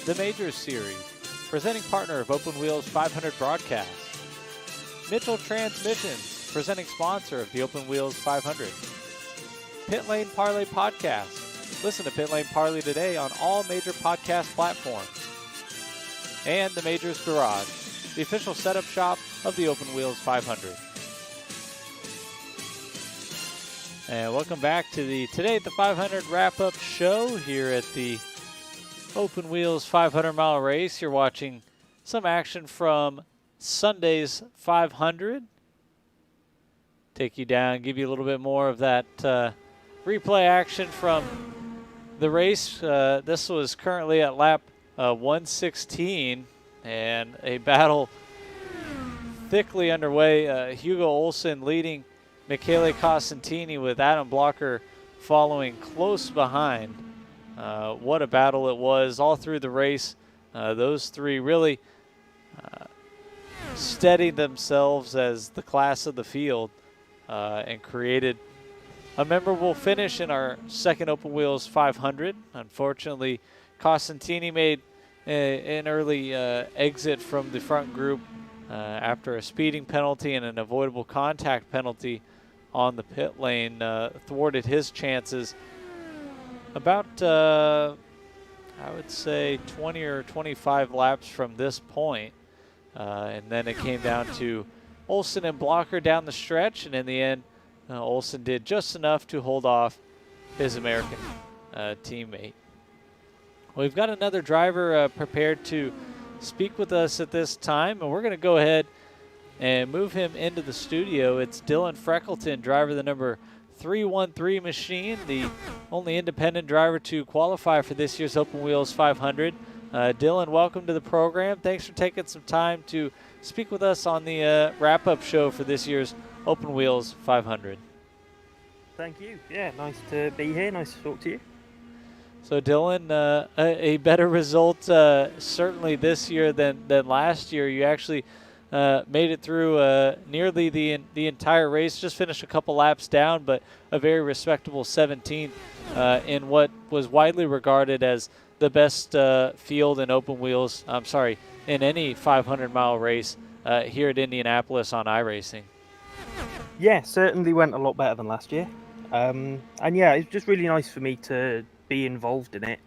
the Majors Series, presenting partner of Open Wheels 500 broadcast. Mitchell Transmissions, presenting sponsor of the Open Wheels 500. Pit Lane Parlay Podcast. Listen to Pit Lane Parlay today on all major podcast platforms. And the Majors Garage, the official setup shop of the Open Wheels 500. And welcome back to the Today at the 500 wrap-up show here at the Open Wheels 500-mile race. You're watching some action from Sunday's 500. Take you down, give you a little bit more of that replay action from the race. This was currently at lap 116, and a battle thickly underway. Hugo Olsen leading Michele Costantini with Adam Blocker following close behind. What a battle it was all through the race. Those three really steadied themselves as the class of the field and created a memorable finish in our second Open Wheels 500. Unfortunately, Costantini made an early exit from the front group after a speeding penalty and an avoidable contact penalty on the pit lane thwarted his chances. About, I would say, 20 or 25 laps from this point. And then it came down to Olsen and Blocker down the stretch, and in the end, Olsen did just enough to hold off his American teammate. We've got another driver prepared to speak with us at this time, and we're going to go ahead and move him into the studio. It's Dylan Freckleton, driver of the number 313 machine, the only independent driver to qualify for this year's Open Wheels 500. Dylan, welcome to the program. Thanks for taking some time to speak with us on the wrap-up show for this year's Open Wheels 500. Thank you. Yeah, nice to be here. Nice to talk to you. So, Dylan, a better result certainly this year than last year. You actually made it through nearly the entire race. Just finished a couple laps down, but a very respectable 17th in what was widely regarded as the best field in open wheels. I'm sorry, in any 500-mile race here at Indianapolis on iRacing. Yeah, certainly went a lot better than last year. And yeah, it's just really nice for me to be involved in it.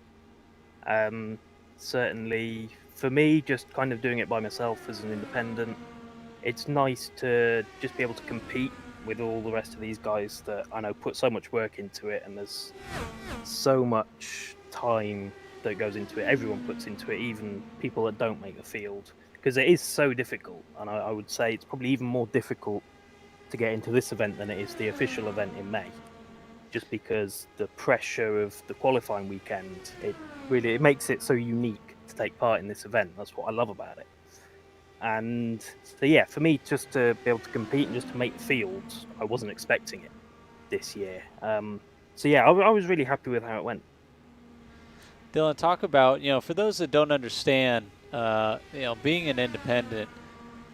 Certainly for me, just kind of doing it by myself as an independent, it's nice to just be able to compete with all the rest of these guys that I know put so much work into it, and there's so much time that goes into it. Everyone puts into it, even people that don't make the field, because it is so difficult. And I would say it's probably even more difficult to get into this event than it is the official event in May, just because the pressure of the qualifying weekend, it makes it so unique to take part in this event. That's what I love about it. And so yeah, for me, just to be able to compete and just to make fields, I wasn't expecting it this year. So yeah, I was really happy with how it went. Dylan, talk about, for those that don't understand, being an independent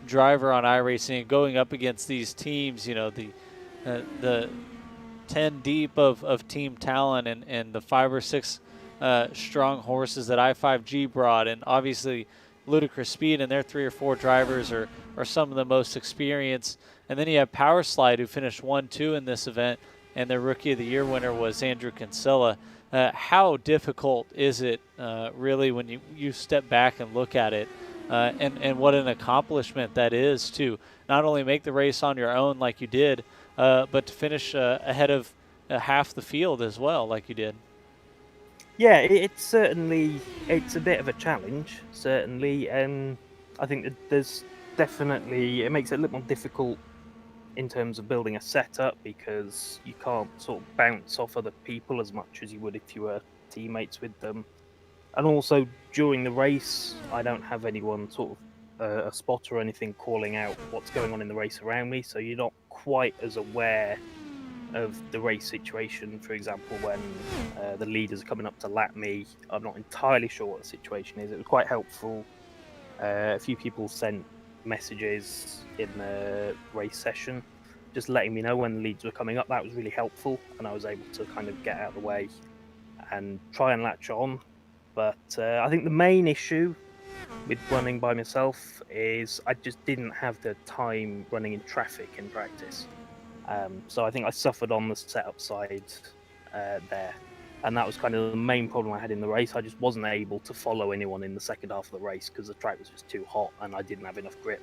driver on iRacing, going up against these teams, the 10 deep of team talent and the 5 or 6 strong horses that i5G brought, and obviously Ludicrous Speed and their 3 or 4 drivers are some of the most experienced. And then you have Power Slide, who finished 1-2 in this event, and their Rookie of the Year winner was Andrew Kinsella. How difficult is it really when you step back and look at it, and what an accomplishment that is to not only make the race on your own like you did, but to finish ahead of half the field as well like you did? Yeah, it's a bit of a challenge, certainly. I think that it makes it a little more difficult in terms of building a setup, because you can't sort of bounce off other people as much as you would if you were teammates with them. And also during the race, I don't have anyone sort of a spotter or anything calling out what's going on in the race around me, so you're not quite as aware of the race situation. For example, when the leaders are coming up to lap me, I'm not entirely sure what the situation is. It was quite helpful. A few people sent messages in the race session, just letting me know when the leads were coming up, that was really helpful, and I was able to kind of get out of the way and try and latch on. But I think the main issue with running by myself is I just didn't have the time running in traffic in practice. So I think I suffered on the setup side there. And that was kind of the main problem I had in the race. I just wasn't able to follow anyone in the second half of the race because the track was just too hot and I didn't have enough grip.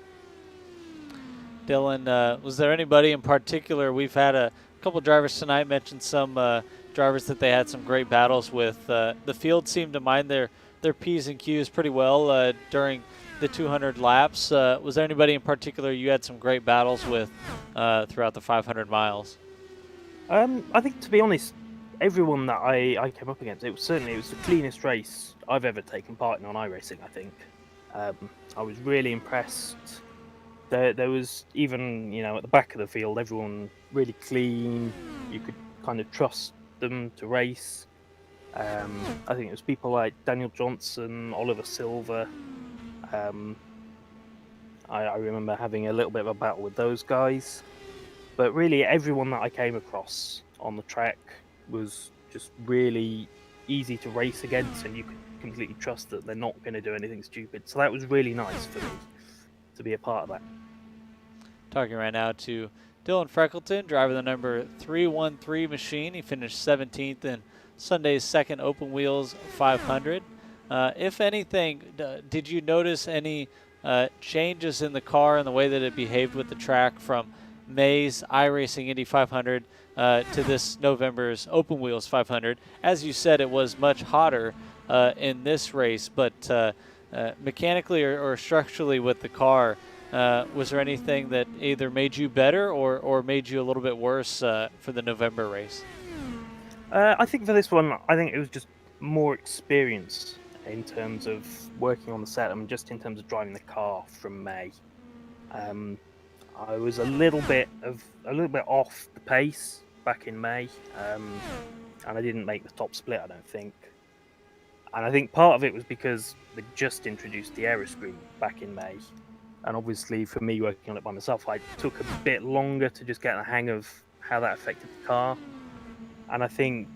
Dylan, was there anybody in particular? We've had a couple drivers tonight mention some drivers that they had some great battles with. The field seemed to mind their P's and Q's pretty well during the 200 laps. Was there anybody in particular you had some great battles with throughout the 500 miles? I think, to be honest, everyone that I came up against, it was the cleanest race I've ever taken part in on iRacing, I think. I was really impressed. There was even, at the back of the field, everyone really clean. You could kind of trust them to race. I think it was people like Daniel Johnson, Oliver Silver. I remember having a little bit of a battle with those guys. But really, everyone that I came across on the track was just really easy to race against, and you could completely trust that they're not going to do anything stupid. So that was really nice for me to be a part of that. Talking right now to Dylan Freckleton, driver the number 313 machine. He finished 17th in Sunday's second Open Wheels 500. If anything, did you notice any changes in the car and the way that it behaved with the track from May's iRacing Indy 500 to this November's Open Wheels 500? As you said, it was much hotter in this race, but mechanically or structurally with the car, was there anything that either made you better or made you a little bit worse for the November race? I think for this one, I think it was just more experience in terms of working on the set and just in terms of driving the car from May. I was a little bit off the pace back in May, and I didn't make the top split, I don't think. And I think part of it was because they just introduced the Aeroscreen back in May, and obviously for me working on it by myself, I took a bit longer to just get the hang of how that affected the car. And I think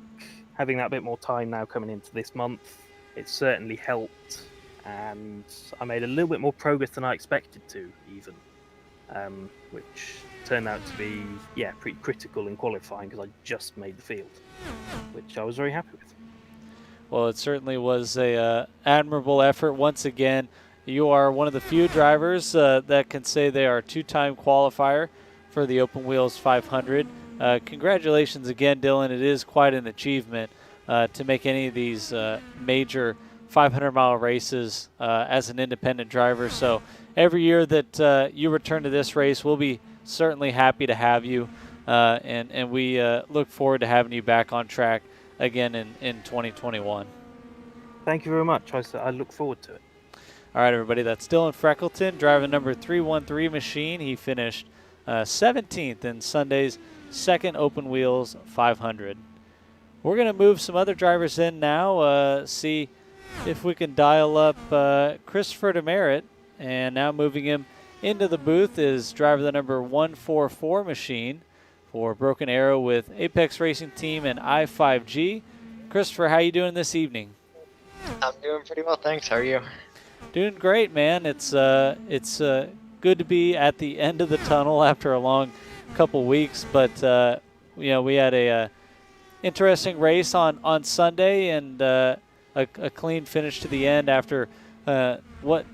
having that bit more time now coming into this month, it certainly helped, and I made a little bit more progress than I expected to, even. Which turned out to be, pretty critical in qualifying because I just made the field, which I was very happy with. Well, it certainly was a admirable effort. Once again, you are one of the few drivers that can say they are a two-time qualifier for the Open Wheels 500. Congratulations again, Dylan. It is quite an achievement to make any of these major 500-mile races as an independent driver. So every year that you return to this race, we'll be certainly happy to have you, and we look forward to having you back on track again in 2021. Thank you very much. I look forward to it. All right, everybody, that's Dylan Freckleton, driving number 313 machine. He finished 17th in Sunday's second Open Wheels 500. We're going to move some other drivers in now, see if we can dial up Christopher Demerit. And now moving him into the booth is driver the number 144 machine for Broken Arrow with Apex Racing Team and I5G. Christopher, how you doing this evening? I'm doing pretty well, thanks. How are you? Doing great, man. It's good to be at the end of the tunnel after a long couple weeks, but we had a interesting race on Sunday and a clean finish to the end after what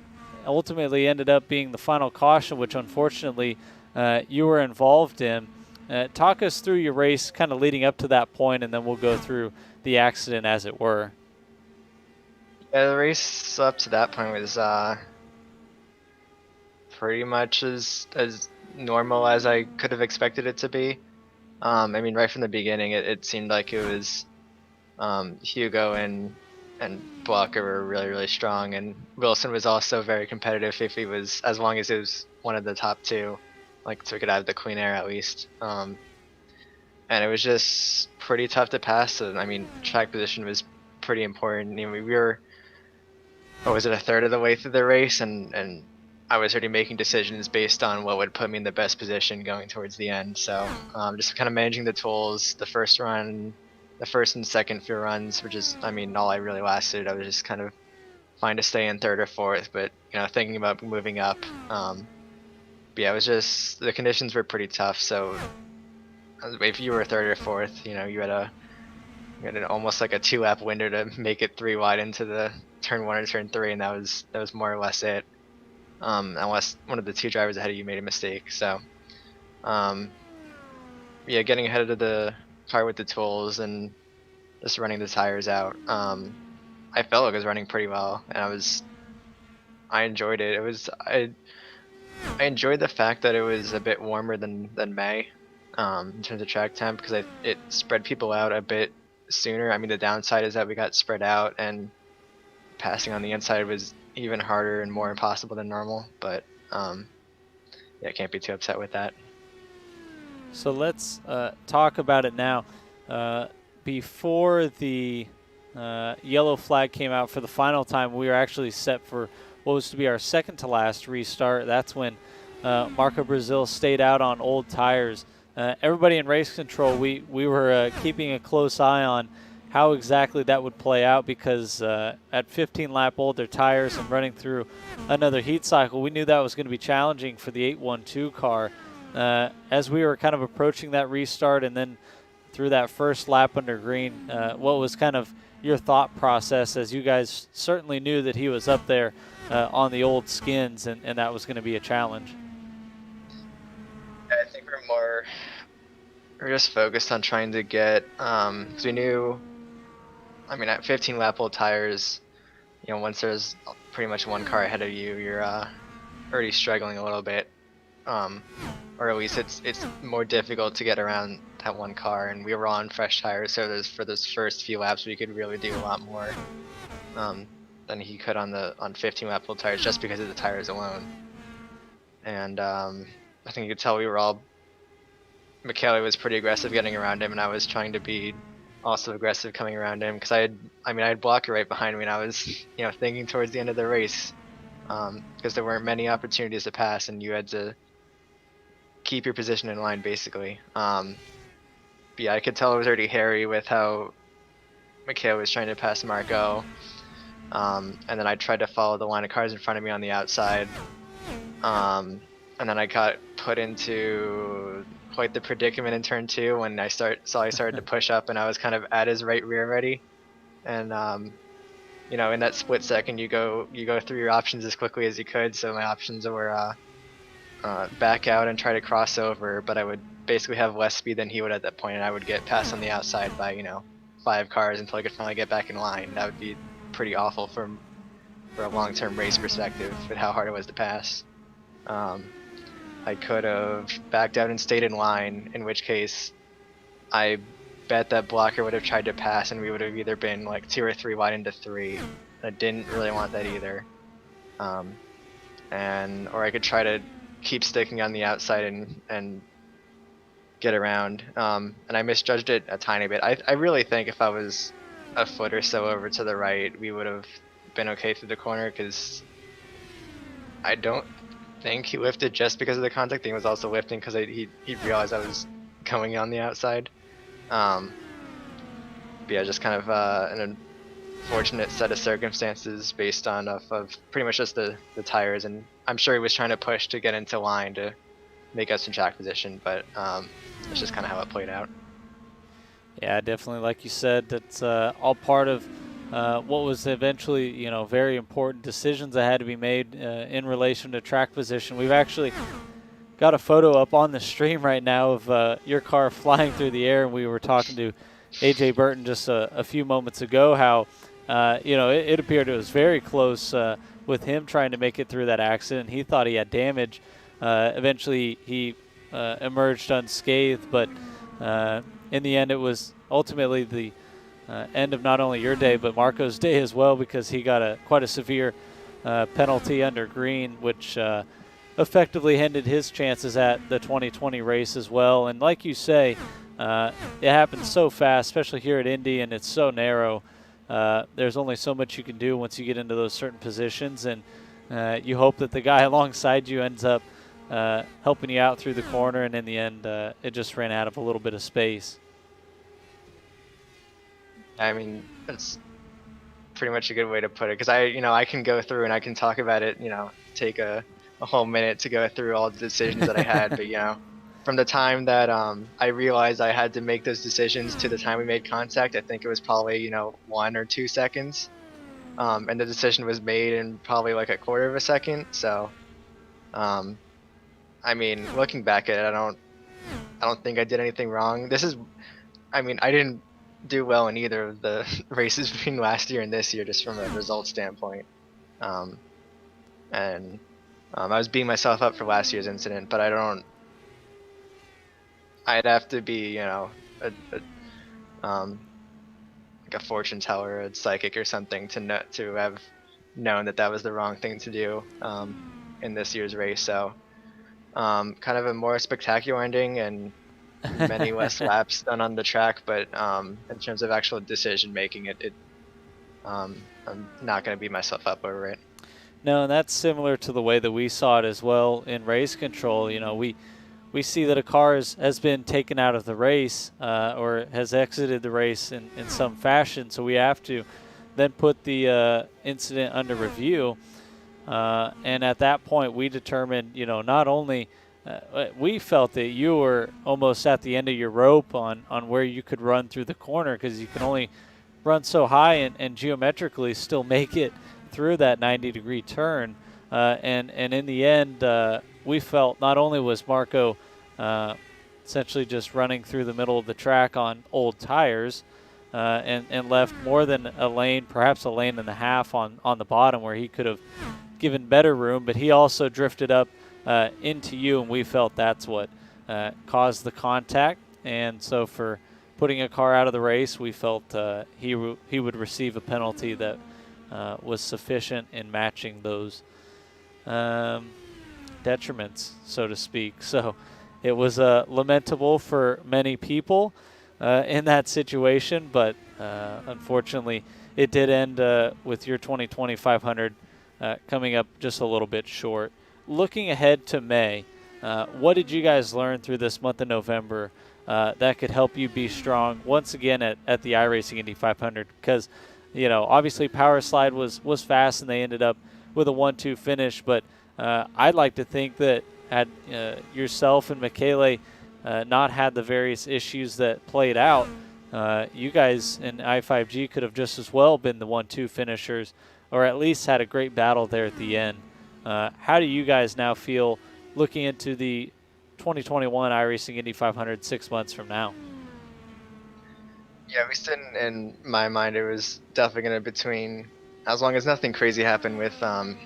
ultimately ended up being the final caution, which unfortunately you were involved in. Talk us through your race kind of leading up to that point, and then we'll go through the accident as it were. Yeah, the race up to that point was pretty much as normal as I could have expected it to be. I mean, right from the beginning, it seemed like it was Hugo and Blocker were really, really strong, and Wilson was also very competitive if he was, as long as it was one of the top two, like so we could have the Queen Air at least. And it was just pretty tough to pass. So, I mean, track position was pretty important. I mean, we were, what was it, a third of the way through the race, and I was already making decisions based on what would put me in the best position going towards the end. So just kind of managing the tools. The first and second few runs, which is, I mean, all I really lasted. I was just kind of fine to stay in third or fourth, but thinking about moving up. But yeah, it was just the conditions were pretty tough. So if you were third or fourth, you had almost like a 2-lap window to make it 3 wide into the turn 1 or turn 3, and that was more or less it. Unless one of the 2 drivers ahead of you made a mistake. So, yeah, getting ahead of the car with the tools and just running the tires out. I felt like I was running pretty well, and I enjoyed it. I enjoyed the fact that it was a bit warmer than May, in terms of track temp, because it spread people out a bit sooner. I mean, the downside is that we got spread out, and passing on the inside was even harder and more impossible than normal, but yeah, can't be too upset with that. So let's talk about it now. Before the yellow flag came out for the final time, we were actually set for what was to be our second to last restart. That's when Marco Brazil stayed out on old tires. Everybody in race control, we were keeping a close eye on how exactly that would play out, because at 15 lap older tires and running through another heat cycle, we knew that was going to be challenging for the 812 car. As we were kind of approaching that restart and then through that first lap under green, what was kind of your thought process, as you guys certainly knew that he was up there on the old skins, and that was going to be a challenge? I think we're just focused on trying to get, because we knew, I mean, at 15 lap old tires, once there's pretty much 1 car ahead of you, you're already struggling a little bit, or at least it's more difficult to get around that 1 car, and we were on fresh tires, so for those first few laps we could really do a lot more than he could on 15 lap old tires, just because of the tires alone. And I think you could tell Michele was pretty aggressive getting around him, and I was trying to be also aggressive coming around him, because I had Blocker right behind me, and I was thinking towards the end of the race, because there weren't many opportunities to pass, and you had to keep your position in line basically. But yeah, I could tell it was already hairy with how Michele was trying to pass Marco, and then I tried to follow the line of cars in front of me on the outside, and then I got put into quite the predicament in turn 2 when I started to push up, and I was kind of at his right rear already, and in that split second you go through your options as quickly as you could. So my options were back out and try to cross over, but I would basically have less speed than he would at that point, and I would get passed on the outside by 5 cars until I could finally get back in line. That would be pretty awful for a long-term race perspective with how hard it was to pass. I could have backed out and stayed in line, in which case I bet that Blocker would have tried to pass, and we would have either been like 2 or 3 wide into 3. I didn't really want that either. Or I could try to keep sticking on the outside and get around. And I misjudged it a tiny bit. I really think if I was a foot or so over to the right, we would have been okay through the corner, because I don't think he lifted just because of the contact. He was also lifting because he realized I was going on the outside. But yeah, just kind of an unfortunate set of circumstances based on of pretty much just the tires, and I'm sure he was trying to push to get into line to make us in track position, but it's just kind of how it played out. Yeah, definitely. Like you said, that's all part of what was eventually, very important decisions that had to be made in relation to track position. We've actually got a photo up on the stream right now of your car flying through the air, and we were talking to AJ Burton just a few moments ago how, it appeared it was very close with him trying to make it through that accident. He thought he had damage. Eventually, he emerged unscathed, but in the end, it was ultimately the end of not only your day but Marco's day as well, because he got quite a severe penalty under green, which effectively ended his chances at the 2020 race as well. And like you say, it happens so fast, especially here at Indy, and it's so narrow. There's only so much you can do once you get into those certain positions, and you hope that the guy alongside you ends up helping you out through the corner, and in the end, it just ran out of a little bit of space. I mean, that's pretty much a good way to put it, because I can go through and I can talk about it, take a whole minute to go through all the decisions that I had, but from the time that I realized I had to make those decisions to the time we made contact, I think it was probably 1 or 2 seconds, and the decision was made in probably like a quarter of a second. So, I mean, looking back at it, I don't think I did anything wrong. I didn't do well in either of the races between last year and this year, just from a result standpoint. And I was beating myself up for last year's incident, but I'd have to be, like a fortune teller, or a psychic or something to have known that was the wrong thing to do in this year's race. So, kind of a more spectacular ending and many less laps done on the track, but in terms of actual decision making, I'm not going to beat myself up over it. No, and that's similar to the way that we saw it as well in race control. We see that a car has been taken out of the race or has exited the race in some fashion, so we have to then put the incident under review. And at that point, we determined, not only we felt that you were almost at the end of your rope on where you could run through the corner, because you can only run so high and geometrically still make it through that 90-degree turn. And in the end, we felt not only was Marco essentially just running through the middle of the track on old tires and left more than a lane, perhaps a lane and a half on the bottom where he could have given better room, but he also drifted up into you, and we felt that's what caused the contact. And so for putting a car out of the race, we felt he would receive a penalty that was sufficient in matching those detriments, so to speak. So it was lamentable for many people in that situation, but unfortunately it did end with your 2020 500 coming up just a little bit short. Looking ahead to May, what did you guys learn through this month of November that could help you be strong once again at the iRacing Indy 500? Because, obviously Power Slide was fast and they ended up with a 1-2 finish, but I'd like to think that had yourself and Michele not had the various issues that played out, you guys in I5G could have just as well been the 1-2 finishers, or at least had a great battle there at the end. How do you guys now feel looking into the 2021 iRacing Indy 500 6 months from now? Yeah, at least in my mind, it was definitely going to between, as long as nothing crazy happened with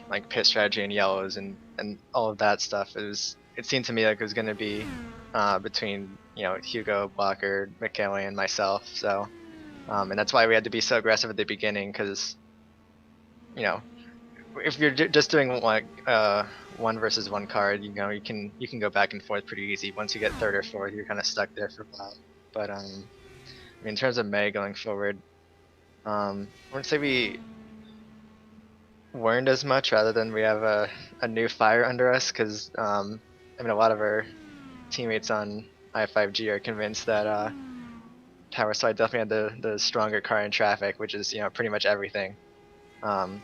like pit strategy and yellows and all of that stuff, it seemed to me like it was going to be between Hugo, Blocker, Michele, and myself. So and that's why we had to be so aggressive at the beginning, because if you're just doing like 1 versus 1 card, you can go back and forth pretty easy. Once you get 3rd or 4th, you're kind of stuck there for a while. But in terms of May going forward, I wouldn't say we learned as much, rather than we have a new fire under us, because a lot of our teammates on I5G are convinced that Power Slide definitely had the stronger car in traffic, which is pretty much everything. And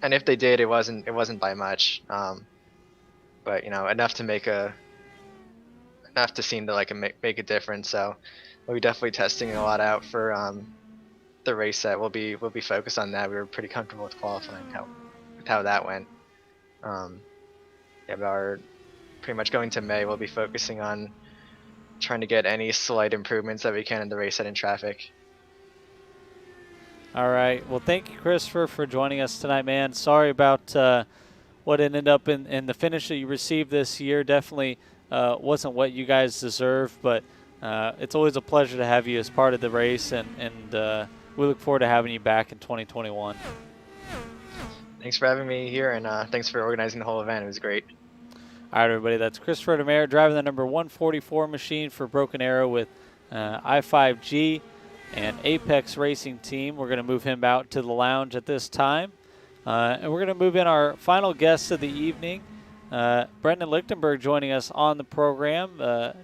if they did, it wasn't by much, but enough to seem to like make a difference. So we'll be definitely testing a lot out for the race set. We'll be focused on that. We were pretty comfortable with qualifying with how that went. But our pretty much going to May, we'll be focusing on trying to get any slight improvements that we can in the race set and traffic. All right. Well, thank you, Christopher, for joining us tonight, man. Sorry about what ended up in the finish that you received this year. Definitely wasn't what you guys deserve, but it's always a pleasure to have you as part of the race, and we look forward to having you back in 2021. Thanks for having me here, and thanks for organizing the whole event. It was great. All right, everybody. That's Christopher Demare driving the number 144 machine for Broken Arrow with I5G and Apex Racing Team. We're going to move him out to the lounge at this time. And we're going to move in our final guest of the evening, Brendan Lichtenberg, joining us on the program,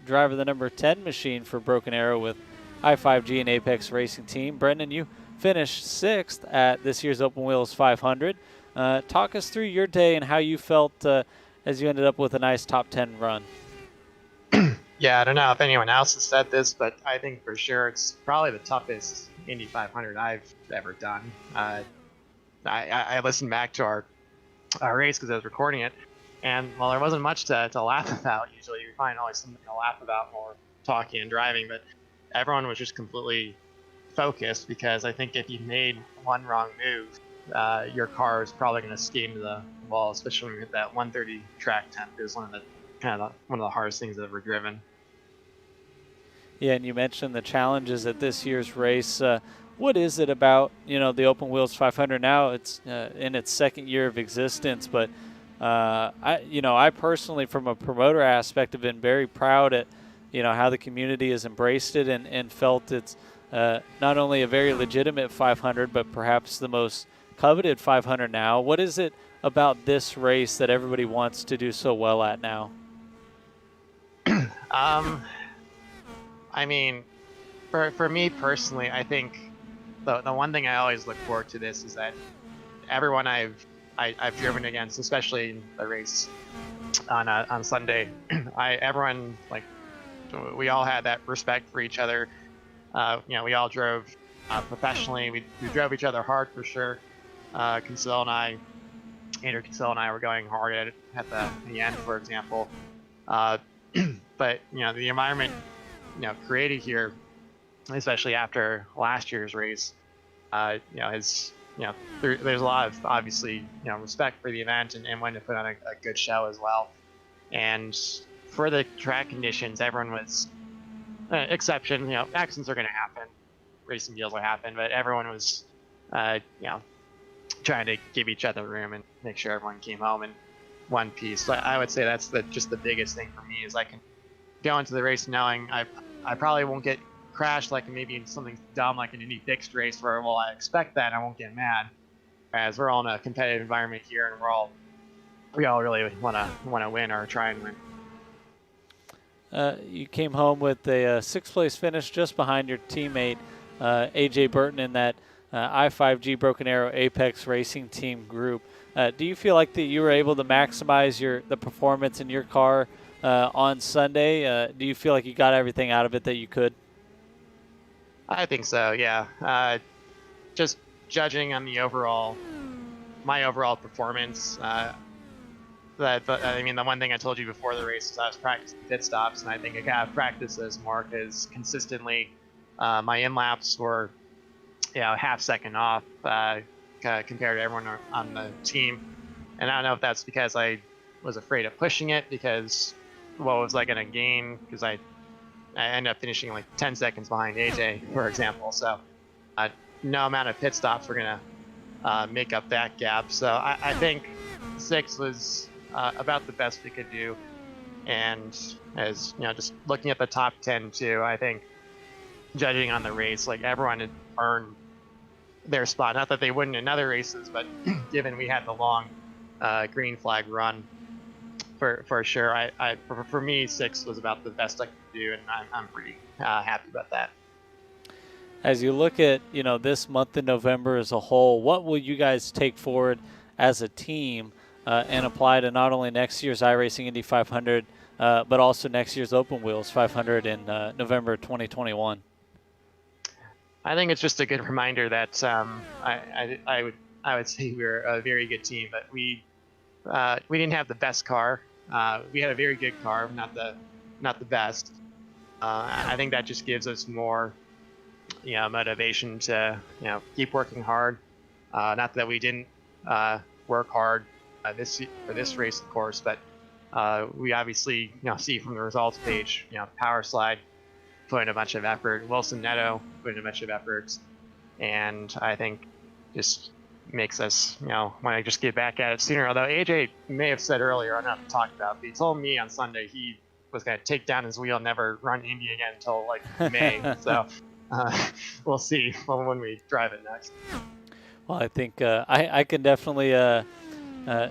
driver of the number 10 machine for Broken Arrow with I5G and Apex Racing Team. Brendan, you finished 6th at this year's Open Wheels 500. Talk us through your day and how you felt as you ended up with a nice top 10 run. Yeah, I don't know if anyone else has said this, but I think for sure it's probably the toughest Indy 500 I've ever done. I listened back to our race because I was recording it, and while there wasn't much to laugh about, usually you find always something to laugh about more talking and driving, but everyone was just completely focused because I think if you made one wrong move, your car is probably going to skate into the wall, especially when you hit that 130 track temp. It was one of the hardest things I've ever driven. Yeah, and you mentioned the challenges at this year's race. What is it about, the Open Wheels 500 now? It's in its second year of existence, but I personally, from a promoter aspect, have been very proud at, how the community has embraced it and felt it's not only a very legitimate 500, but perhaps the most coveted 500 now. What is it about this race that everybody wants to do so well at now? I mean, for me personally, I think the one thing I always look forward to this is that everyone I've driven against, especially in the race on Sunday, everyone, like, we all had that respect for each other. We all drove professionally. We drove each other hard for sure. Andrew Kinsella and I were going hard at the end, for example. But the environment created here, especially after last year's race, there's a lot of obviously respect for the event and wanting to put on a good show as well. And for the track conditions, everyone was exception. Accidents are going to happen, racing deals will happen, but everyone was trying to give each other room and make sure everyone came home in one piece. So I would say that's just the biggest thing for me is I can go into the race knowing I probably won't get crashed like maybe in something dumb like an Indy fixed race where, well, I expect that and I won't get mad. As we're all in a competitive environment here and we all really want to win or try and win. You came home with a sixth place finish just behind your teammate AJ Burton in that I5G Broken Arrow Apex Racing Team group. Do you feel like that you were able to maximize the performance in your car on Sunday? Do you feel like you got everything out of it that you could? I think so, yeah. Just judging on my overall performance, the one thing I told you before the race is I was practicing pit stops, and I think I gotta practice this more because consistently my in-laps were half second off compared to everyone on the team. And I don't know if that's because I was afraid of pushing it because what was I going to gain? Because I ended up finishing like 10 seconds behind AJ, for example. So no amount of pit stops were going to make up that gap. So I think 6 was about the best we could do. And as just looking at the top 10 too, I think judging on the race, like everyone had earned their spot. Not that they wouldn't in other races, but given we had the long green flag run, for sure, for me 6 was about the best I could do, and I'm pretty happy about that. As you look at this month in November as a whole, what will you guys take forward as a team and apply to not only next year's iRacing Indy 500, but also next year's Open Wheels 500 in November 2021? I think it's just a good reminder that I would say we're a very good team, but we didn't have the best car. We had a very good car, not the best. I think that just gives us more motivation to keep working hard. Not that we didn't work hard for this race, of course, but we obviously see from the results page, Power Slide put in a bunch of effort, Wilson Neto put in a bunch of efforts, and I think just makes us want to just get back at it sooner. Although AJ may have said earlier, I don't have to talk about, but he told me on Sunday he was going to take down his wheel, never run Indy again until like May. So we'll see when we drive it next. Well, I think I can definitely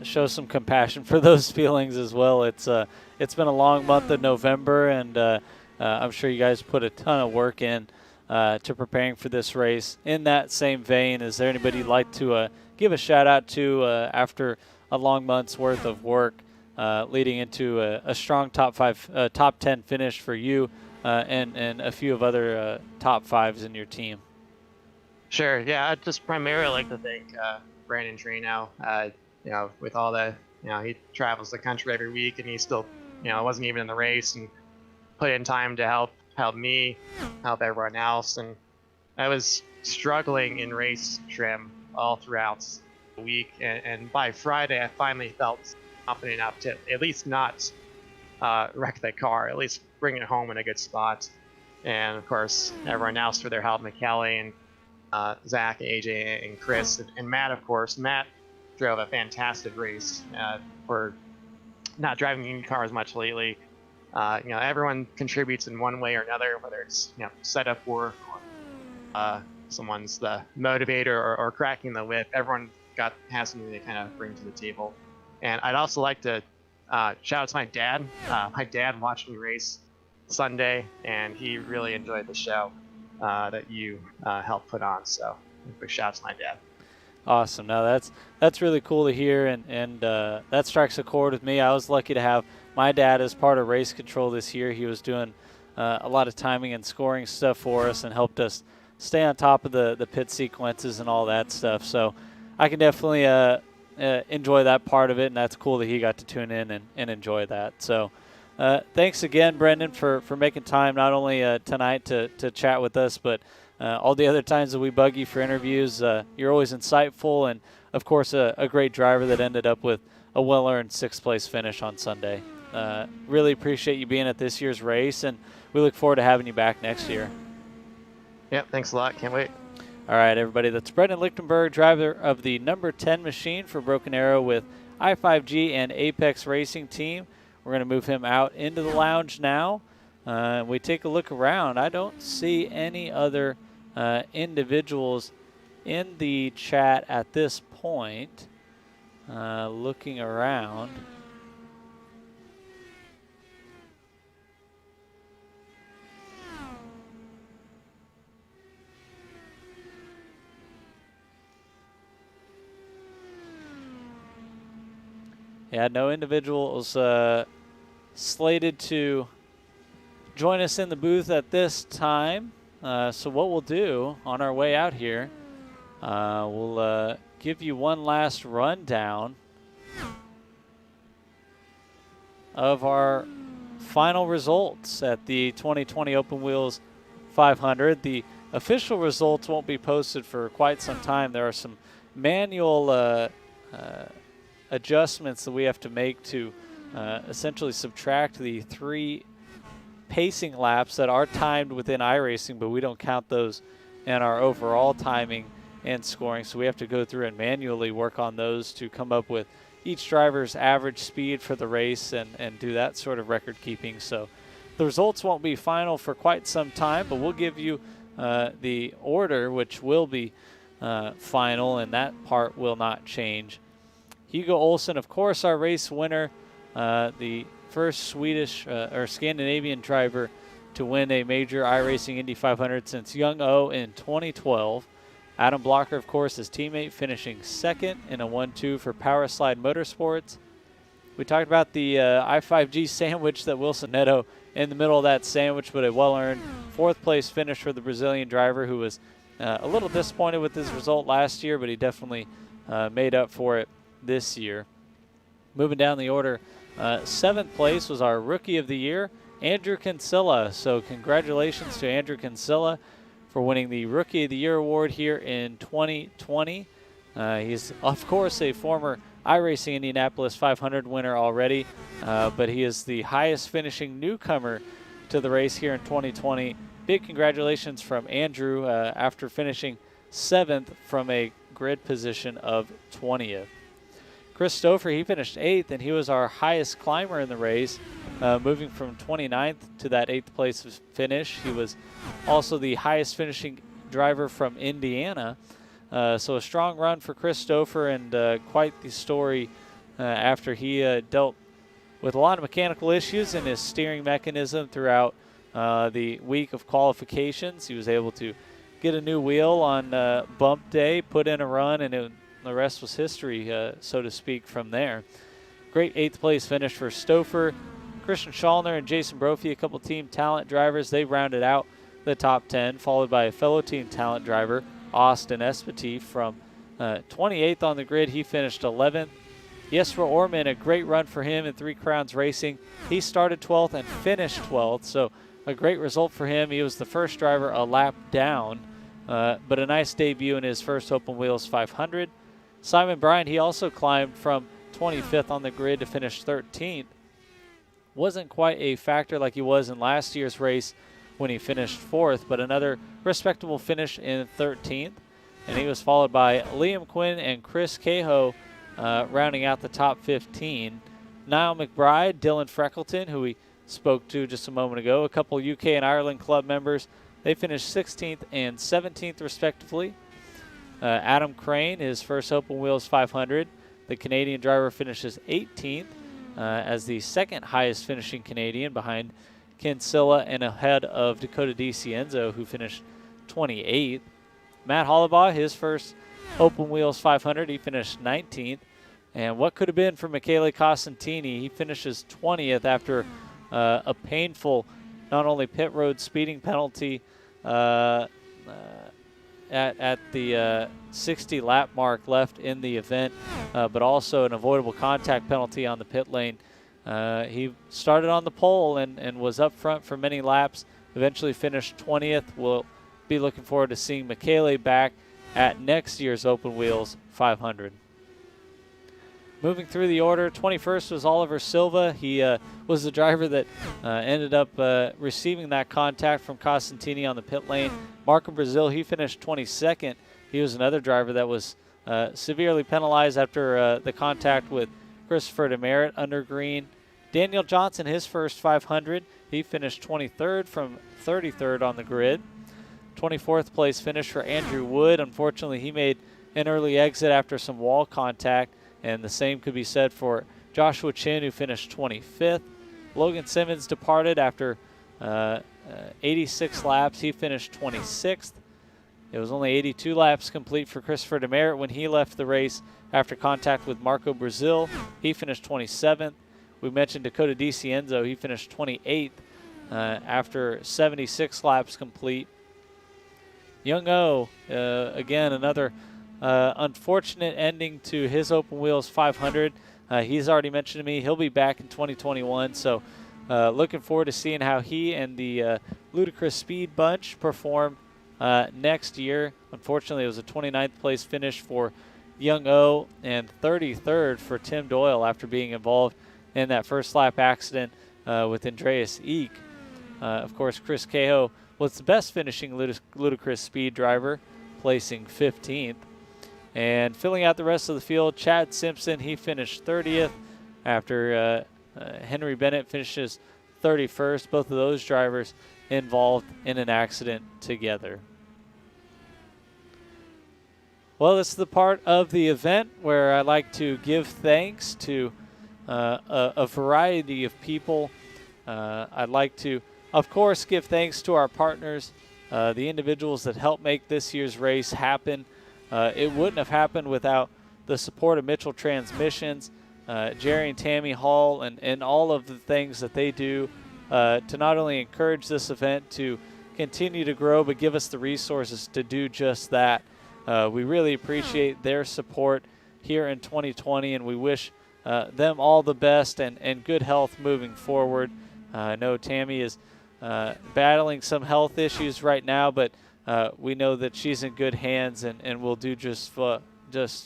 show some compassion for those feelings as well. It's been a long month of November, and I'm sure you guys put a ton of work in to preparing for this race. In that same vein, is there anybody you'd like to give a shout out to after a long month's worth of work, leading into a strong top 10 finish for you, and a few of other top 5s in your team? Sure. Yeah, I'd just primarily like to thank Brandon Trino. With all the, he travels the country every week, and he still, wasn't even in the race and put in time to help me, help everyone else. And I was struggling in race trim all throughout the week, and by Friday I finally felt confident enough to at least not wreck the car, at least bring it home in a good spot. And of course, everyone else for their help, McKelly and Zach, AJ, and Chris, and Matt, of course. Matt drove a fantastic race for not driving Indy car as much lately. Everyone contributes in one way or another, whether it's setup work, or someone's the motivator, or cracking the whip. Everyone has something to kind of bring to the table. And I'd also like to shout out to my dad. My dad watched me race Sunday, and he really enjoyed the show that you helped put on. So a big shout out to my dad. Awesome. Now that's really cool to hear, and that strikes a chord with me. I was lucky to have my dad as part of race control this year. He was doing a lot of timing and scoring stuff for us and helped us stay on top of the pit sequences and all that stuff. So I can definitely enjoy that part of it, and that's cool that he got to tune in and enjoy that. So thanks again, Brendan, for making time not only tonight to chat with us, but all the other times that we bug you for interviews. You're always insightful, and of course a great driver that ended up with a well-earned 6th place finish on Sunday. Really appreciate you being at this year's race, and we look forward to having you back next year. Yep, thanks a lot. Can't wait. All right, everybody. That's Brendan Lichtenberg, driver of the number 10 machine for Broken Arrow with I5G and Apex Racing Team. We're going to move him out into the lounge now. We take a look around. I don't see any other individuals in the chat at this point. Looking around. Yeah, no individuals slated to join us in the booth at this time. So what we'll do on our way out here, we'll give you one last rundown of our final results at the 2020 Open Wheels 500. The official results won't be posted for quite some time. There are some manual adjustments that we have to make to essentially subtract the 3 pacing laps that are timed within iRacing, but we don't count those in our overall timing and scoring. So we have to go through and manually work on those to come up with each driver's average speed for the race and do that sort of record keeping. So the results won't be final for quite some time, but we'll give you the order, which will be final, and that part will not change. Hugo Olsen, of course, our race winner, the first Swedish or Scandinavian driver to win a major iRacing Indy 500 since Young O in 2012. Adam Blocker, of course, his teammate, finishing 2nd in a 1-2 for Powerslide Motorsports. We talked about the I5G sandwich that Wilson Neto in the middle of that sandwich, but a well-earned 4th place finish for the Brazilian driver, who was a little disappointed with his result last year, but he definitely made up for it this year. Moving down the order, 7th place was our Rookie of the Year, Andrew Kinsella. So congratulations to Andrew Kinsella for winning the Rookie of the Year award here in 2020. He's, of course, a former iRacing Indianapolis 500 winner already, but he is the highest finishing newcomer to the race here in 2020. Big congratulations from Andrew after finishing 7th from a grid position of 20th. Chris Stouffer, he finished 8th, and he was our highest climber in the race, moving from 29th to that 8th place finish. He was also the highest finishing driver from Indiana, So a strong run for Chris Stouffer, and quite the story after he dealt with a lot of mechanical issues in his steering mechanism throughout the week of qualifications. He was able to get a new wheel on bump day, put in a run, and the rest was history, so to speak, from there. Great 8th place finish for Stouffer. Christian Schallner and Jason Brophy, a couple team talent drivers, they rounded out the top 10, followed by a fellow team talent driver, Austin Espety, from 28th on the grid. He finished 11th. Jesper Orman, a great run for him in 3 Crowns Racing. He started 12th and finished 12th, so a great result for him. He was the first driver a lap down, but a nice debut in his first Open Wheels 500. Simon Bryant, he also climbed from 25th on the grid to finish 13th. Wasn't quite a factor like he was in last year's race when he finished 4th, but another respectable finish in 13th. And he was followed by Liam Quinn and Chris Cahoe, rounding out the top 15. Niall McBride, Dylan Freckleton, who we spoke to just a moment ago, a couple UK and Ireland club members, they finished 16th and 17th respectively. Adam Crane, his first Open Wheels 500, the Canadian driver, finishes 18th as the second highest finishing Canadian behind Ken Silla and ahead of Dakota DiCienzo, who finished 28th. Matt Hollabaugh, his first Open Wheels 500, he finished 19th. And what could have been for Michele Costantini, he finishes 20th after a painful, not only pit road speeding penalty at the 60 lap mark left in the event, but also an avoidable contact penalty on the pit lane. He started on the pole and was up front for many laps, eventually finished 20th. We'll be looking forward to seeing Michele back at next year's Open Wheels 500. Moving through the order, 21st was Oliver Silva. He was the driver that ended up receiving that contact from Costantini on the pit lane. Marco Brazil, he finished 22nd. He was another driver that was severely penalized after the contact with Christopher Demerit under green. Daniel Johnson, his first 500, he finished 23rd from 33rd on the grid. 24th place finish for Andrew Wood. Unfortunately, he made an early exit after some wall contact, and the same could be said for Joshua Chin, who finished 25th. Logan Simmons departed after 86 laps. He finished 26th. It was only 82 laps complete for Christopher Demerit when he left the race after contact with Marco Brazil. He finished 27th. We mentioned Dakota DiCienzo. He finished 28th after 76 laps complete. Young O, again, another unfortunate ending to his Open Wheels 500. He's already mentioned to me he'll be back in 2021, so looking forward to seeing how he and the Ludicrous Speed bunch perform next year. Unfortunately, it was a 29th place finish for Young O and 33rd for Tim Doyle after being involved in that first lap accident with Andreas Eek. Of course, Chris Cahoe was the best finishing Ludicrous Speed driver, placing 15th. And filling out the rest of the field, Chad Simpson, he finished 30th after Henry Bennett finishes 31st. Both of those drivers involved in an accident together. Well, this is the part of the event where I like to give thanks to a variety of people. I'd like to, of course, give thanks to our partners, the individuals that helped make this year's race happen. It wouldn't have happened without the support of Mitchell Transmissions, Jerry and Tammy Hall, and all of the things that they do to not only encourage this event to continue to grow, but give us the resources to do just that. We really appreciate their support here in 2020, and we wish them all the best and good health moving forward. I know Tammy is battling some health issues right now, but we know that she's in good hands and will do just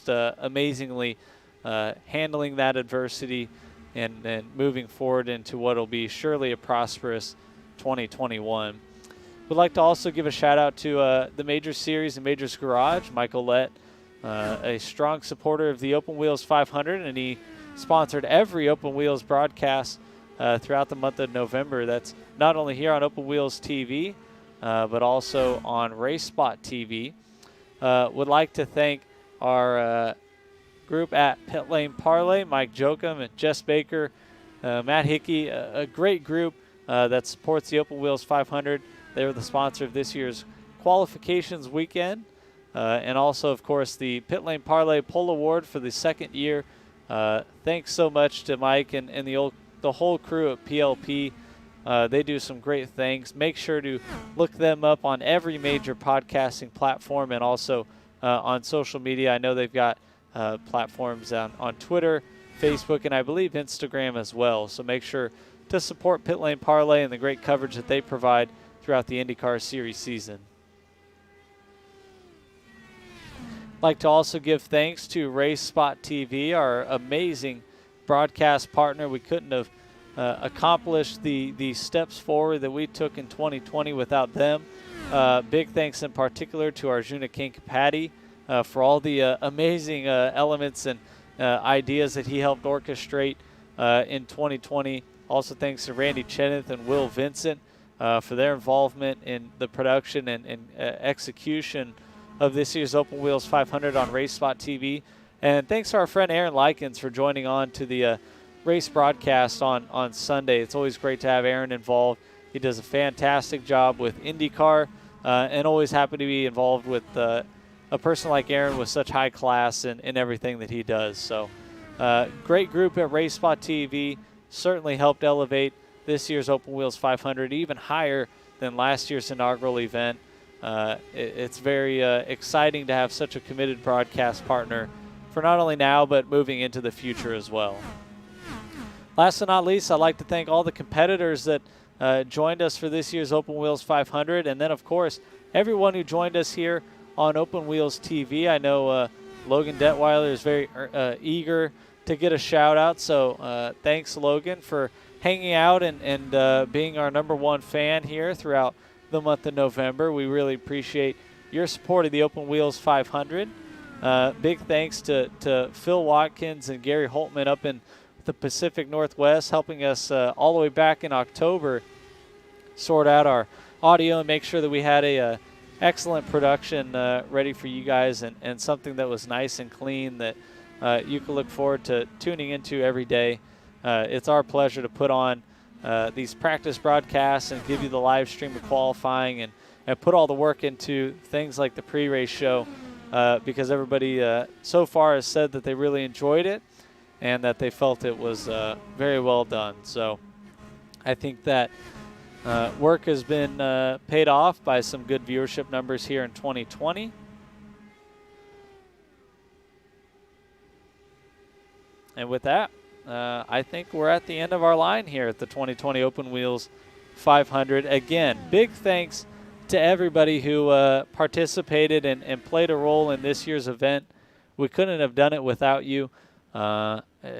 amazingly handling that adversity and moving forward into what will be surely a prosperous 2021. We'd like to also give a shout out to the Major Series and Majors Garage. Michael Lett, a strong supporter of the Open Wheels 500, and he sponsored every Open Wheels broadcast throughout the month of November. That's not only here on Open Wheels TV, but also on Race Spot TV. would like to thank our group at Pit Lane Parlay, Mike Jokum and Jess Baker, Matt Hickey, a great group that supports the Open Wheels 500. They were the sponsor of this year's qualifications weekend. And also, of course, the Pit Lane Parlay Pole Award for the second year. Thanks so much to Mike and the whole crew at PLP. They do some great things. Make sure to look them up on every major podcasting platform and also on social media. I know they've got platforms on Twitter, Facebook, and I believe Instagram as well. So make sure to support Pit Lane Parlay and the great coverage that they provide throughout the IndyCar Series season. I'd like to also give thanks to Race Spot TV, our amazing broadcast partner. We couldn't have accomplished the steps forward that we took in 2020 without them. Big thanks in particular to Arjuna Kinkapati for all the amazing elements and ideas that he helped orchestrate in 2020. Also thanks to Randy Cheneth and Will Vincent for their involvement in the production and execution of this year's Open Wheels 500 on Race Spot TV. And thanks to our friend Aaron Likens for joining on to the race broadcast on Sunday. It's always great to have Aaron involved. He does a fantastic job with IndyCar and always happy to be involved with a person like Aaron with such high class in everything that he does. So great group at Race Spot TV. Certainly helped elevate this year's Open Wheels 500 even higher than last year's inaugural event. It's very exciting to have such a committed broadcast partner for not only now but moving into the future as well. Last but not least, I'd like to thank all the competitors that joined us for this year's Open Wheels 500, and then, of course, everyone who joined us here on Open Wheels TV. I know Logan Detweiler is very eager to get a shout-out, so thanks, Logan, for hanging out and being our #1 fan here throughout the month of November. We really appreciate your support of the Open Wheels 500. Big thanks to Phil Watkins and Gary Holtman up in the Pacific Northwest, helping us all the way back in October sort out our audio and make sure that we had a excellent production ready for you guys and something that was nice and clean that you can look forward to tuning into every day. It's our pleasure to put on these practice broadcasts and give you the live stream of qualifying and put all the work into things like the pre-race show because everybody so far has said that they really enjoyed it and that they felt it was very well done. So I think that work has been paid off by some good viewership numbers here in 2020. And with that, I think we're at the end of our line here at the 2020 Open Wheels 500. Again, big thanks to everybody who participated and played a role in this year's event. We couldn't have done it without you.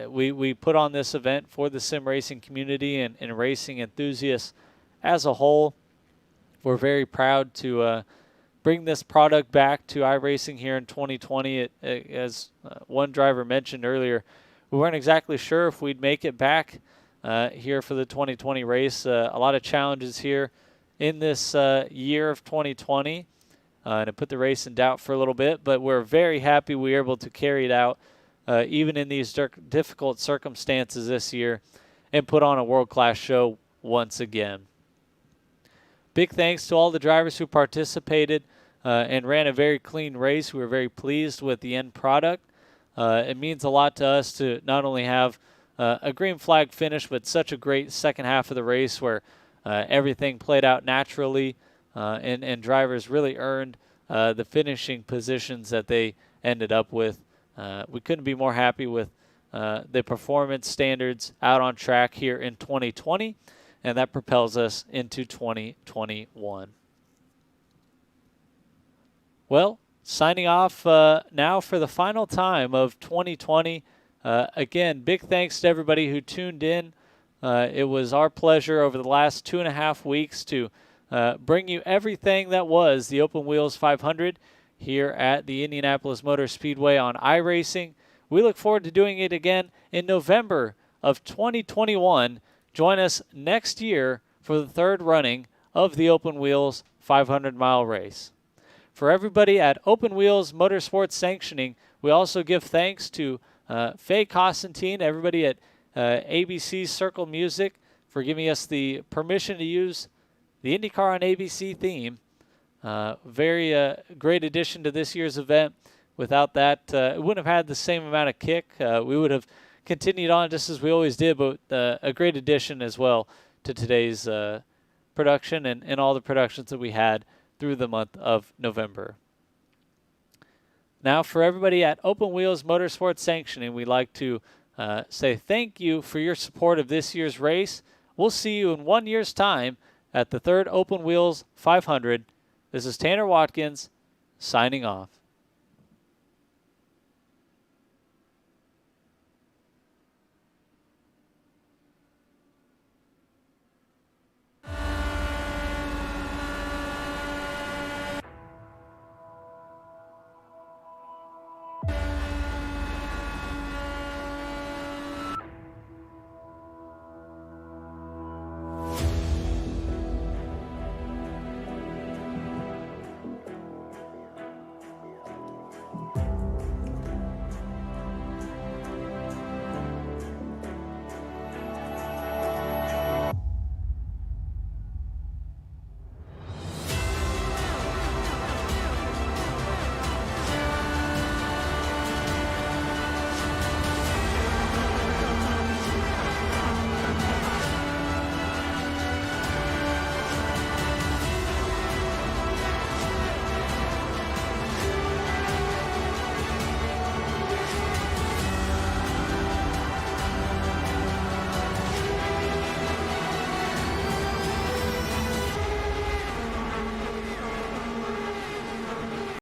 We put on this event for the sim racing community and racing enthusiasts as a whole. We're very proud to bring this product back to iRacing here in 2020. As one driver mentioned earlier, we weren't exactly sure if we'd make it back here for the 2020 race. A lot of challenges here in this year of 2020 and it put the race in doubt for a little bit, but we're very happy we were able to carry it out even in these difficult circumstances this year and put on a world-class show once again. Big thanks to all the drivers who participated and ran a very clean race. We were very pleased with the end product. It means a lot to us to not only have a green flag finish, but such a great second half of the race where everything played out naturally and drivers really earned the finishing positions that they ended up with. We couldn't be more happy with the performance standards out on track here in 2020, and that propels us into 2021. Well, signing off now for the final time of 2020. Again, big thanks to everybody who tuned in. It was our pleasure over the last 2.5 weeks to bring you everything that was the Open Wheels 500 here at the Indianapolis Motor Speedway on iRacing. We look forward to doing it again in November of 2021. Join us next year for the third running of the Open Wheels 500-mile race. For everybody at Open Wheels Motorsports Sanctioning, we also give thanks to Faye Constantine, everybody at ABC Circle Music for giving us the permission to use the IndyCar on ABC theme. Very great addition to this year's event. Without that, it wouldn't have had the same amount of kick. We would have continued on just as we always did, but a great addition as well to today's production and all the productions that we had through the month of November. Now, for everybody at Open Wheels Motorsports Sanctioning, we'd like to say thank you for your support of this year's race. We'll see you in 1 year's time at the 3rd Open Wheels 500. This is Tanner Watkins signing off.